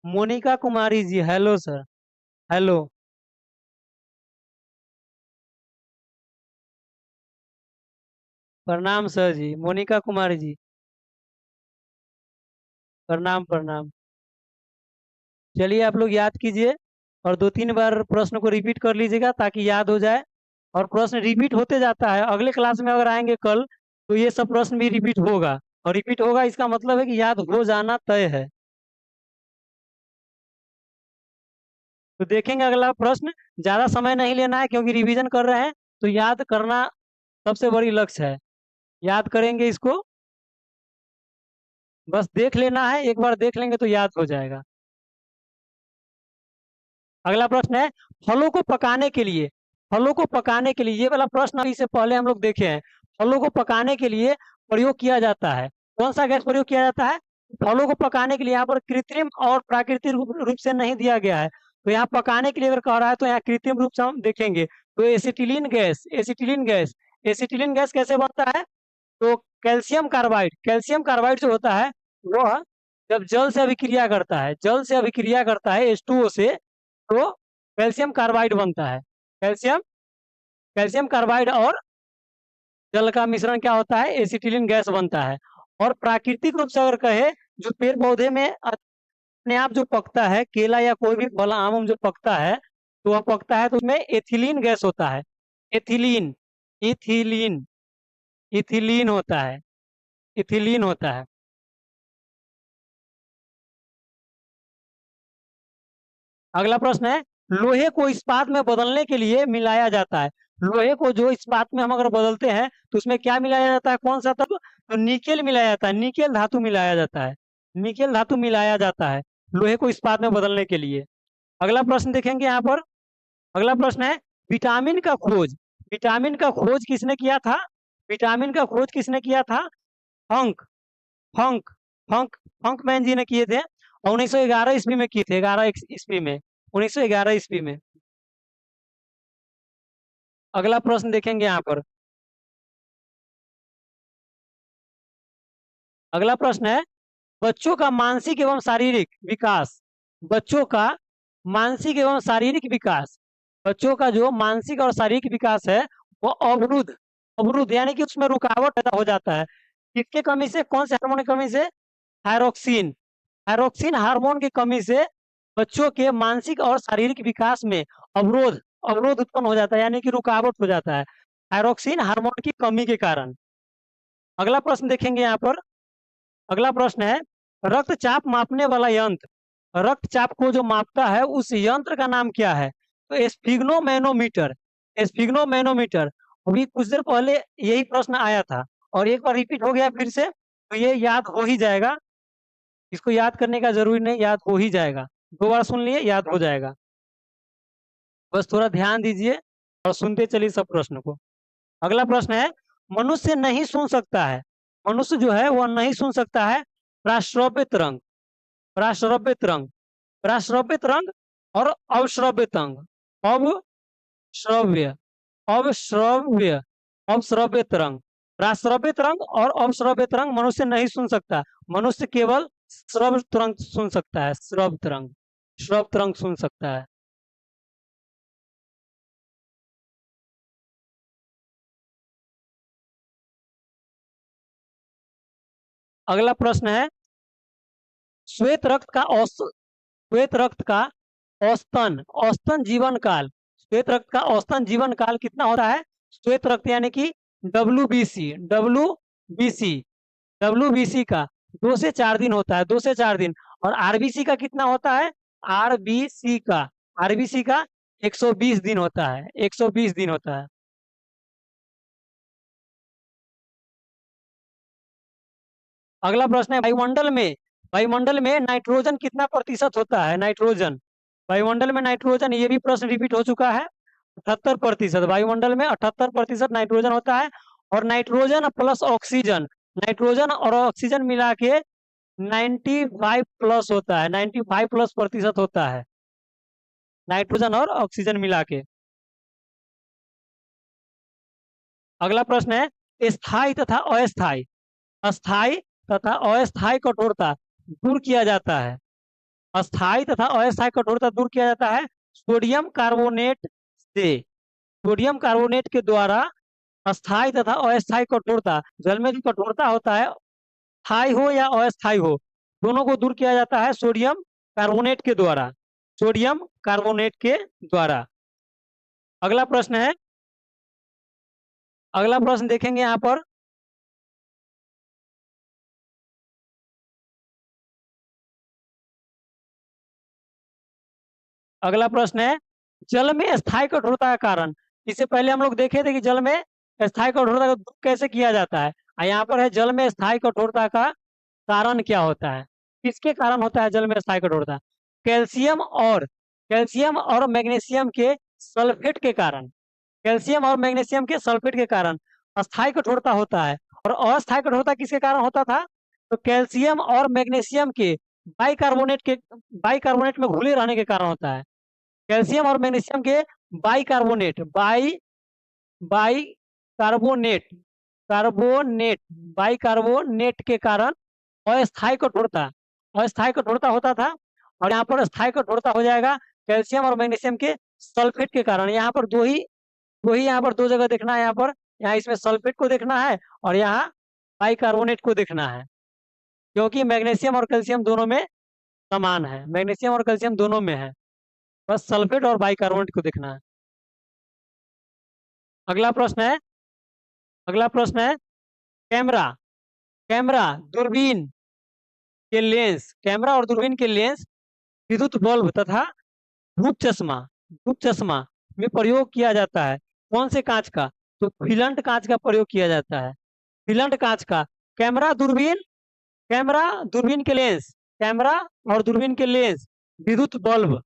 Monika Kumari ji, hello sir, hello. प्रणाम सर जी, मोनिका कुमारी जी, प्रणाम प्रणाम। चलिए आप लोग याद कीजिए और 2-3 बार प्रश्न को रिपीट कर लीजिएगा ताकि याद हो जाए। और प्रश्न रिपीट होते जाता है, अगले क्लास में अगर आएंगे कल तो ये सब प्रश्न भी रिपीट होगा। और रिपीट होगा इसका मतलब है कि याद हो जाना तय है। तो देखेंगे अगला प्रश्न। ज्यादा समय नहीं लेना है क्योंकि रिवीजन कर रहे हैं, तो याद करना सबसे बड़ी लक्ष्य है। याद करेंगे इसको, बस देख लेना है, एक बार देख लेंगे तो याद हो जाएगा। अगला प्रश्न है, फलों को पकाने के लिए, फलों को पकाने के लिए, ये वाला प्रश्न अभी से पहले हम लोग देखे हैं। फलों को पकाने के लिए प्रयोग किया जाता है, कौन सा गैस प्रयोग किया जाता है? फलों को पकाने के लिए यहाँ पर कृत्रिम और प्राकृतिक रूप से नहीं दिया गया है। तो यहाँ पकाने के लिए अगर कह रहा है तो यहाँ कृत्रिम रूप से हम देखेंगे। तो acetylene gas, acetylene gas, acetylene gas कैसे बनता है? तो कैल्शियम कार्बाइड, कैल्शियम कार्बाइड जो होता है वह जब जल से अभिक्रिया करता है, जल से अभिक्रिया करता है H2O से, तो कैल्शियम कार्बाइड बनता है। कैल्शियम, कैल्शियम कार्बाइड और जल का मिश्रण क्या होता है? एसिटिलीन गैस बनता है। और प्राकृतिक रूप से अगर कहे, जो पेड़ पौधे में अपने आप जो पकता है, केला या कोई भी फल, आम जो पकता है, तो वह पकता है तो उसमें एथिलीन गैस होता है। एथिलीन, इथिलीन, इथिलीन होता है, इथिलीन होता है। अगला प्रश्न है, लोहे को इस्पात में बदलने के लिए मिलाया जाता है। लोहे को जो इस्पात में हम अगर बदलते हैं तो उसमें क्या मिलाया जाता है, कौन सा तत्व? तो निकेल मिलाया जाता है, निकेल धातु मिलाया जाता है, निकेल धातु मिलाया जाता है लोहे को इस्पात में बदलने के लिए। अगला प्रश्न देखेंगे यहाँ पर। अगला प्रश्न है, विटामिन का खोज, विटामिन का खोज किसने किया था? विटामिन का खोज किसने किया था? फंक, फंक, फंक, फंकमैन जी ने किए थे और 1911 ईस्वी में किए थे, 11 ईस्वी में, 1911 ईस्वी में। अगला प्रश्न देखेंगे यहाँ पर। अगला प्रश्न है, बच्चों का मानसिक एवं शारीरिक विकास, बच्चों का मानसिक एवं शारीरिक विकास, बच्चों का जो मानसिक और शारीरिक विकास है वो अवरुद्ध, अवरुद्ध यानी कि उसमें रुकावट पैदा हो जाता है। किसके कमी से, कौन से हार्मोन की कमी से? थायरोक्सिन, थायरोक्सिन हार्मोन की कमी से बच्चों के मानसिक और शारीरिक विकास में अवरोध, अवरोध उत्पन्न हो जाता है, यानी कि रुकावट हो जाता है थायरोक्सिन हार्मोन की कमी के कारण। अगला प्रश्न देखेंगे यहाँ पर। अगला प्रश्न है, रक्तचाप मापने वाला यंत्र, रक्तचाप को जो मापता है उस यंत्र का नाम क्या है? तो स्फिग्नोमैनोमीटर, स्फिग्नोमैनोमीटर। अभी कुछ देर पहले यही प्रश्न आया था और एक बार रिपीट हो गया फिर से, तो ये याद हो ही जाएगा, इसको याद करने का जरूरी नहीं, याद हो ही जाएगा, दो बार सुन लिए याद हो जाएगा। बस थोड़ा ध्यान दीजिए और सुनते चलिए सब प्रश्न को। अगला प्रश्न है, मनुष्य नहीं सुन सकता है, मनुष्य जो है वह नहीं सुन सकता है प्राश्रव्य तरंग, प्राश्रव्य तरंग, प्राश्रव्य तरंग और अवश्रव्य तरंग, अवश्रव्य, अवश्रव्य, अवश्रव्य तरंग, प्राश्रव्य तरंग और अवश्रव्य तरंग मनुष्य नहीं सुन सकता, मनुष्य केवल श्रव्य तरंग सुन सकता है, श्रव्य तरंग, श्रव्य तरंग सुन सकता है। अगला प्रश्न है, श्वेत रक्त का श्वेत रक्त का औसतन, औसतन जीवन काल, श्वेत रक्त का औसतन जीवन काल कितना होता है? श्वेत रक्त यानी कि WBC, WBC, WBC का 2 से 4 दिन होता है, 2 से 4 दिन। और RBC का कितना होता है? RBC का, RBC का 120 दिन होता है, 120 दिन होता है। अगला प्रश्न है, वायुमंडल में नाइट्रोजन कितना प्रतिशत होता है? नाइट्रोजन, वायुमंडल में नाइट्रोजन, ये भी प्रश्न रिपीट हो चुका है, 78%, वायुमंडल में 78% नाइट्रोजन होता है। और नाइट्रोजन प्लस ऑक्सीजन, नाइट्रोजन और ऑक्सीजन मिला के 95 प्लस होता है, 95+ प्रतिशत होता है नाइट्रोजन और ऑक्सीजन मिला के। अगला प्रश्न है, स्थायी तथा अस्थायी, अस्थायी तथा अस्थायी कठोरता दूर किया जाता है, अस्थायी तथा अस्थायी कठोरता दूर किया जाता है सोडियम कार्बोनेट से, सोडियम कार्बोनेट के द्वारा अस्थायी तथा अस्थायी कठोरता, जल में जो कठोरता होता है स्थायी हो या अस्थायी हो दोनों को दूर किया जाता है सोडियम कार्बोनेट के द्वारा, सोडियम कार्बोनेट के द्वारा। अगला प्रश्न है, अगला प्रश्न देखेंगे यहाँ पर। अगला प्रश्न है, जल में स्थायी कठोरता का कारण, इससे पहले हम लोग देखे थे कि जल में स्थायी कठोरता को दूर कैसे किया जाता है, और यहाँ पर है जल में स्थायी कठोरता का कारण क्या होता है, किसके कारण होता है जल में स्थायी कठोरता? कैल्शियम और, कैल्शियम और मैग्नीशियम के सल्फेट के कारण, कैल्शियम और मैग्नीशियम के सल्फेट के कारण अस्थायी कठोरता होता है। और अस्थायी कठोरता किसके कारण होता था? तो कैल्शियम और मैग्नीशियम के बाइकार्बोनेट के, बाइकार्बोनेट में घुले रहने के कारण होता है, कैल्शियम और मैग्नीशियम के bicarbonate, by carbonate, carbonate, bicarbonate के कारण अस्थायी कठोरता, अस्थायी कठोरता होता था। और यहाँ पर स्थायी कठोरता हो जाएगा कैल्शियम और मैग्नीशियम के सल्फेट के कारण। यहाँ पर दो ही यहाँ पर दो जगह देखना है, यहाँ पर, यहाँ इसमें सल्फेट को देखना है और यहाँ बाइकार्बोनेट को देखना है, क्योंकि मैग्नीशियम और कैल्शियम दोनों में समान है, मैग्नीशियम और कैल्शियम दोनों में है, बस सल्फेट और बाइकार्बोनेट को देखना है। अगला प्रश्न है, अगला प्रश्न है, कैमरा, कैमरा, दूरबीन के लेंस, कैमरा और दूरबीन के लेंस, विद्युत बल्ब तथा धूप चश्मा, धूप चश्मा में प्रयोग किया जाता है कौन से कांच का? तो फिलंट कांच का प्रयोग किया जाता है, फिलंट कांच का। कैमरा दूरबीन, कैमरा दूरबीन के लेंस, कैमरा और दूरबीन के लेंस, विद्युत बल्ब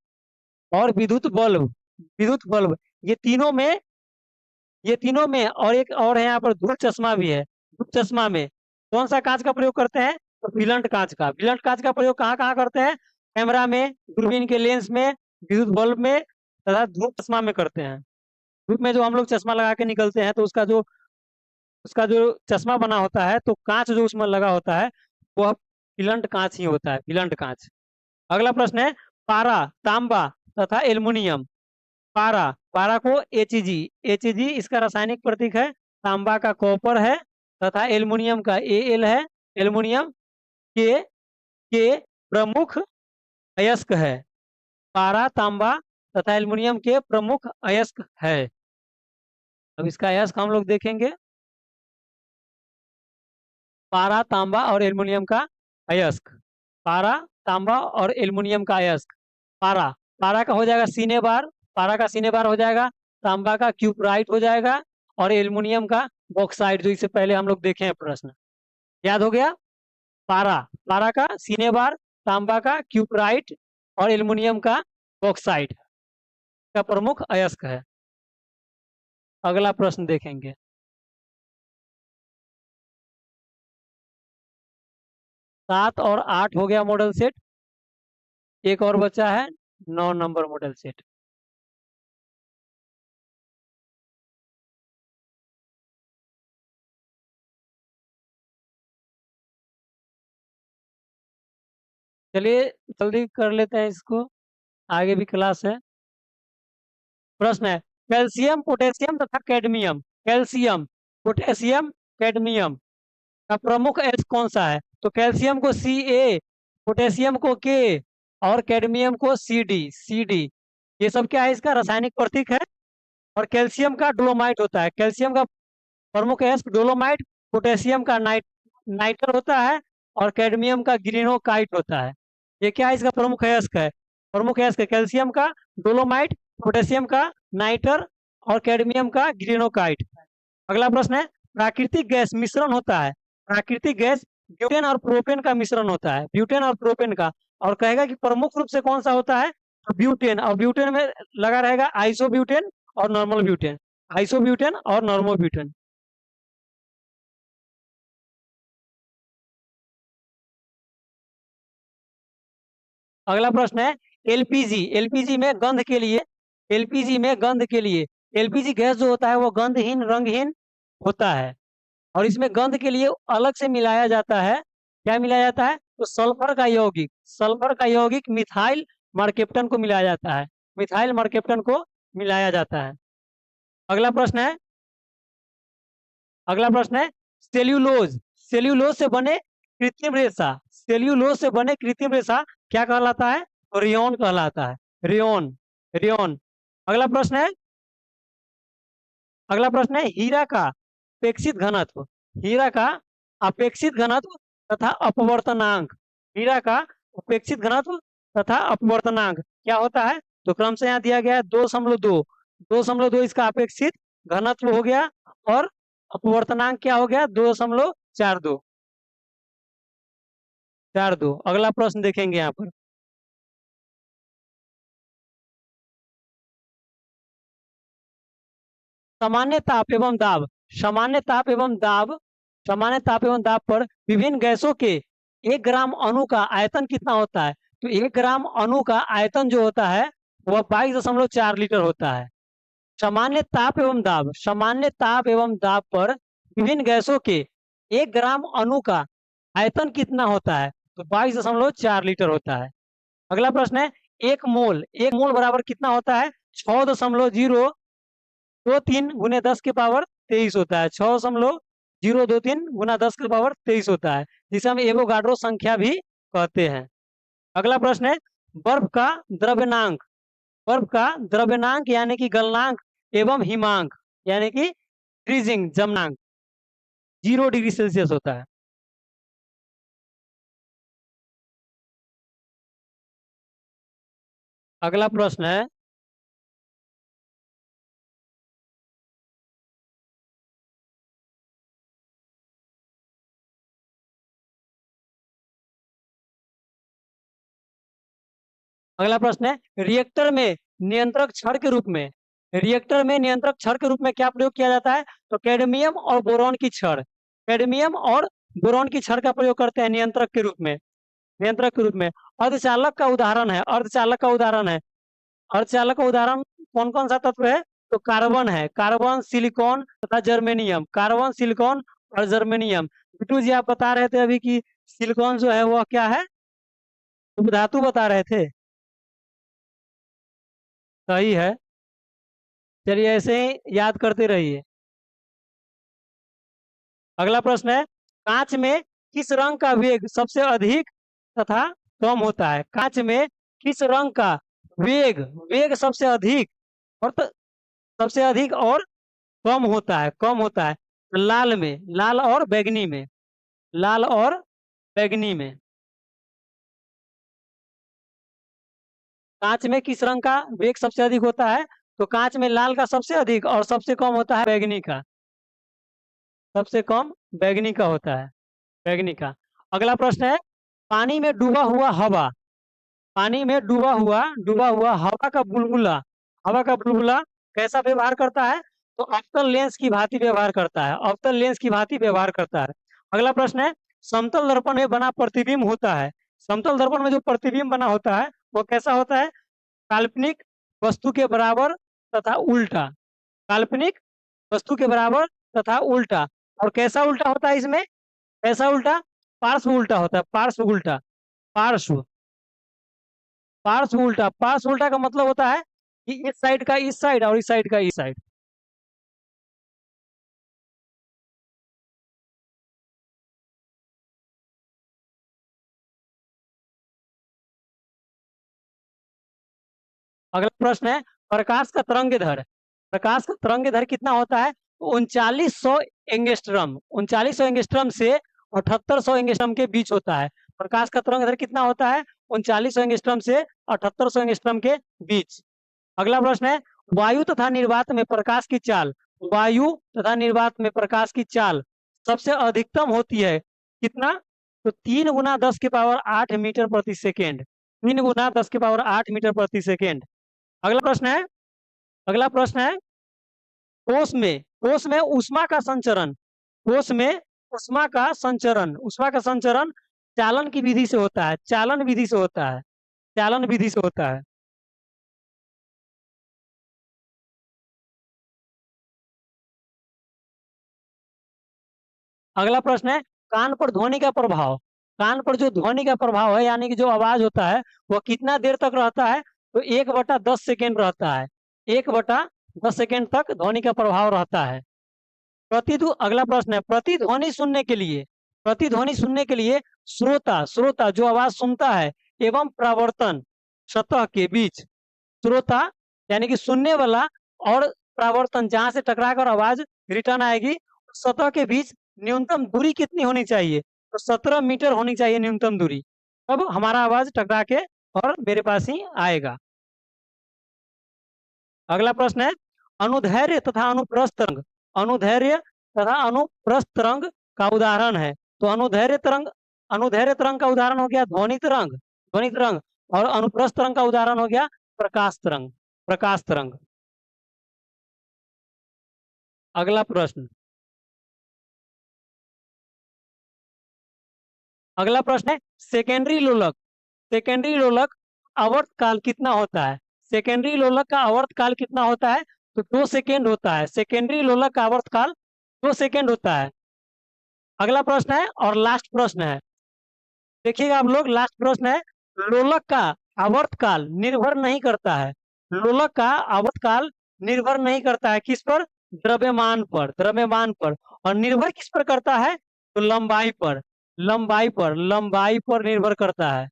और विद्युत बल्ब, विद्युत बल्ब, ये तीनों में, ये तीनों में, और एक और है यहाँ पर धूप चश्मा भी है। धूप चश्मा में कौन सा कांच का प्रयोग करते हैं? तो फिलंट कांच का। फिलंट कांच का प्रयोग कहाँ कहाँ करते हैं? कैमरा में, दूरबीन के लेंस में, विद्युत बल्ब में तथा धूप चश्मा में करते हैं। धूप में जो हम लोग चश्मा लगा के निकलते हैं तो उसका जो चश्मा बना होता है, तो कांच जो उसमें लगा होता है वह फिलंट कांच ही होता है, फिलंट कांच। अगला प्रश्न है पारा, तांबा तथा एल्युमिनियम। पारा, पारा को एचजी, एचजी इसका रासायनिक प्रतीक है, तांबा का कॉपर है तथा एल्युमिनियम का एल है। एल्युमिनियम के प्रमुख अयस्क है। पारा, तांबा तथा एल्युमिनियम के प्रमुख अयस्क है। अब इसका अयस्क हम लोग देखेंगे। पारा, तांबा और एल्युमिनियम का अयस्क, पारा, तांबा और एल्युमिनियम का अयस्क। पारा, पारा का हो जाएगा सीने बार, पारा का सीने बार हो जाएगा, तांबा का क्यूपराइट हो जाएगा और एल्युमिनियम का बॉक्साइट, जो इससे पहले हम लोग देखे हैं प्रश्न। याद हो गया? पारा, पारा का सीने बार, तांबा का क्यूपराइट और एल्युमिनियम का बॉक्साइट का प्रमुख अयस्क है। अगला प्रश्न देखेंगे। 7 और 8 हो गया मॉडल सेट, एक और बचा है 9 नंबर मॉडल सेट। चलिए जल्दी कर लेते हैं इसको, आगे भी क्लास है। प्रश्न है कैल्शियम, पोटेशियम तथा कैडमियम, कैल्शियम, पोटेशियम, कैडमियम का प्रमुख एच कौन सा है? तो कैल्शियम को सी ए, पोटेशियम को के और कैडमियम को सी डी, सी डी। ये सब क्या है? इसका रासायनिक प्रतीक है। और कैल्शियम का डोलोमाइट होता है, कैल्शियम का प्रमुख एच डोलोमाइट, पोटेशियम का नाइटर होता है और कैडमियम का ग्रीनोकाइट होता है। ये क्या है? इसका प्रमुख अयस्क है, प्रमुख अयस्क है कैल्शियम का डोलोमाइट, पोटेशियम का नाइटर और कैडमियम का ग्रीनोकाइट। अगला प्रश्न है प्राकृतिक गैस मिश्रण होता है, प्राकृतिक गैस ब्यूटेन और प्रोपेन का मिश्रण होता है, ब्यूटेन और प्रोपेन का। और कहेगा कि प्रमुख रूप से कौन सा होता है? तो ब्यूटेन, और ब्यूटेन में लगा रहेगा आइसोब्यूटेन और नॉर्मल ब्यूटेन, आइसोब्यूटेन और नॉर्मल ब्यूटेन। अगला प्रश्न है एलपीजी, एलपीजी में गंध के लिए, एलपीजी में गंध के लिए, एलपीजी गैस जो होता है वो गंधहीन, रंगहीन होता है और इसमें गंध के लिए अलग से मिलाया जाता है। क्या मिलाया जाता है? तो सल्फर का यौगिक, सल्फर का यौगिक मिथाइल मरकेप्टन को मिलाया जाता है, मिथाइल मरकेप्टन को मिलाया जाता है। अगला प्रश्न है, अगला प्रश्न है सेल्यूलोज, सेल्यूलोज से बने कृत्रिम रेशा, सेल्यूलोज से बने कृत्रिम रेशा क्या कहलाता है? तो रेयॉन कहलाता है, रेयॉन, रेयॉन। अगला प्रश्न है, अगला प्रश्न है हीरा का अपेक्षित घनत्व, हीरा का अपेक्षित घनत्व तथा अपवर्तनांक, हीरा का अपेक्षित घनत्व तथा अपवर्तनांक क्या होता है? तो क्रम से यहाँ दिया गया है 2.2, 2.2 इसका अपेक्षित घनत्व हो गया और अपवर्तनांक क्या हो गया? 2.42, 42। अगला प्रश्न देखेंगे यहाँ पर। सामान्य ताप एवं दाब, सामान्य ताप एवं दाब, सामान्य ताप एवं दाब पर विभिन्न गैसों के 1 ग्राम अणु का आयतन कितना होता है? तो 1 ग्राम अणु का आयतन जो होता है वह 22.4 लीटर होता है। सामान्य ताप एवं दाब, सामान्य ताप एवं दाब पर विभिन्न गैसों के 1 ग्राम अणु का आयतन कितना होता है? तो 22.4 लीटर होता है। अगला प्रश्न है एक मोल, एक मोल बराबर कितना होता है? 6.023 गुने 10 के पावर 23 होता है, 6.023 गुना 10 के पावर 23 होता है, जिसे हम एवोगाड्रो संख्या भी कहते हैं। अगला प्रश्न है बर्फ का द्रव्यनांक, बर्फ का द्रव्यनांक यानी कि गलनांक एवं हिमांक यानी कि फ्रीजिंग जमनांक, 0 डिग्री सेल्सियस होता है। अगला प्रश्न है, अगला प्रश्न है, रिएक्टर में नियंत्रक छड़ के रूप में क्या प्रयोग किया जाता है? तो कैडमियम और बोरॉन की छड़, कैडमियम और बोरॉन की छड़ का प्रयोग करते हैं नियंत्रक के रूप में, नियंत्रक के रूप में। अर्धचालक का उदाहरण है, अर्धचालक का उदाहरण है, अर्धचालक का उदाहरण कौन कौन सा तत्व है? तो कार्बन है, कार्बन, सिलिकॉन तथा जर्मेनियम, कार्बन, सिलिकॉन और जर्मेनियम। बिट्टू जी आप बता रहे थे अभी कि सिलिकॉन जो है वह क्या है? उपधातु बता रहे थे। सही है, चलिए ऐसे ही याद करते रहिए। अगला प्रश्न है, कांच में किस रंग का वेग सबसे अधिक तथा कम होता है? कांच में किस रंग का वेग, वेग सबसे अधिक और सबसे अधिक और कम होता है, कम होता है? लाल में, लाल और बैगनी में, लाल और बैगनी में। कांच में किस रंग का वेग सबसे अधिक होता है? तो कांच में लाल का सबसे अधिक और सबसे कम होता है बैगनी का, सबसे कम बैगनी का होता है, बैगनी का। अगला प्रश्न है, पानी में डूबा हुआ हवा, पानी में डूबा हुआ हवा का बुलबुला, हवा का बुलबुला कैसा व्यवहार करता है? तो अवतल लेंस की भांति व्यवहार करता है, अवतल लेंस की भांति व्यवहार करता है। अगला प्रश्न है, समतल दर्पण में बना प्रतिबिंब होता है, समतल दर्पण में जो प्रतिबिंब बना होता है वो कैसा होता है? काल्पनिक वस्तु के बराबर तथा उल्टा, काल्पनिक वस्तु के बराबर तथा उल्टा। और कैसा उल्टा होता है इसमें? कैसा उल्टा? पार्श्व उल्टा होता है, पार्श्व उल्टा, पार्श्व, पार्श्व उल्टा। पार्श्व उल्टा का मतलब होता है कि इस साइड का इस साइड और इस साइड का इस साइड। अगला प्रश्न है, प्रकाश का तरंग दैर्घ्य, प्रकाश का तरंग दैर्घ्य कितना होता है? 3900 एंगस्ट्रम, 3900 एंगस्ट्रम से 7800 एंगस्ट्रम के बीच होता है। प्रकाश का तरंग दैर्घ्य कितना होता है? 3900 एंगस्ट्रम से 7800 एंगस्ट्रम के बीच। अगला प्रश्न है, वायु तथा निर्वात में प्रकाश की चाल, वायु तथा निर्वात में प्रकाश की चाल सबसे अधिकतम होती है कितना? तो 3 × 10⁸ मीटर प्रति सेकेंड, 3 × 10⁸मीटर प्रति सेकेंड। अगला प्रश्न है, अगला प्रश्न है, कोश में ऊष्मा का संचरण, कोश में ऊष्मा का संचरण चालन की विधि से होता है, चालन विधि से होता है, चालन विधि से होता है। अगला प्रश्न है, कान पर ध्वनि का प्रभाव, कान पर जो ध्वनि का प्रभाव है यानी कि जो आवाज होता है वह कितना देर तक रहता है? तो 1/10 सेकेंड रहता है, 1/10 सेकेंड तक ध्वनि का प्रभाव रहता है। अगला प्रश्न है, प्रतिध्वनि सुनने के लिए, प्रतिध्वनि सुनने के लिए श्रोता, श्रोता जो आवाज सुनता है एवं प्रावर्तन सतह के बीच, श्रोता यानी कि सुनने वाला और प्रावर्तन जहां से टकराकर आवाज रिटर्न आएगी, सतह के बीच न्यूनतम दूरी कितनी होनी चाहिए? तो 17 मीटर होनी चाहिए न्यूनतम दूरी, तब हमारा आवाज टकरा के और मेरे पास ही आएगा। अगला प्रश्न है, अनुदैर्घ्य तथा अनुप्रस्थ तरंग, अनुदैर्घ्य तथा अनुप्रस्थ तरंग का उदाहरण है। तो अनुदैर्घ्य तरंग का उदाहरण हो गया ध्वनि तरंग, ध्वनि तरंग। और अनुप्रस्थ तरंग का उदाहरण हो गया प्रकाश तरंग, प्रकाश तरंग। अगला प्रश्न, अगला प्रश्न है, सेकेंडरी लोलक, सेकेंडरी लोलक आवर्त काल कितना होता है? सेकेंडरी लोलक का आवर्त काल कितना होता है? तो 2 सेकेंड होता है, सेकेंडरी लोलक का आवर्त काल 2 सेकेंड होता है। अगला प्रश्न है और लास्ट प्रश्न है, देखिएगा आप लोग, लास्ट प्रश्न है, लोलक का आवर्त काल निर्भर नहीं करता है, लोलक का आवर्त काल निर्भर नहीं करता है किस पर? द्रव्यमान पर, द्रव्यमान पर। और निर्भर किस पर करता है? तो लंबाई पर, लंबाई पर, लंबाई पर निर्भर करता है,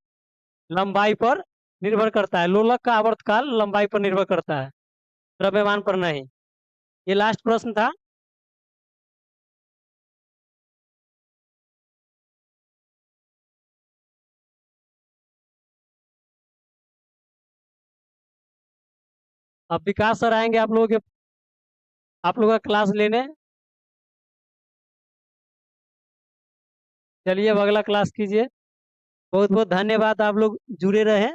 लंबाई पर निर्भर करता है। लोलक का आवर्तकाल लंबाई पर निर्भर करता है, द्रव्यमान पर नहीं। ये लास्ट प्रश्न था। अब विकास सर आएंगे आप लोगों का क्लास लेने। चलिए अब अगला क्लास कीजिए। बहुत बहुत धन्यवाद, आप लोग जुड़े रहे।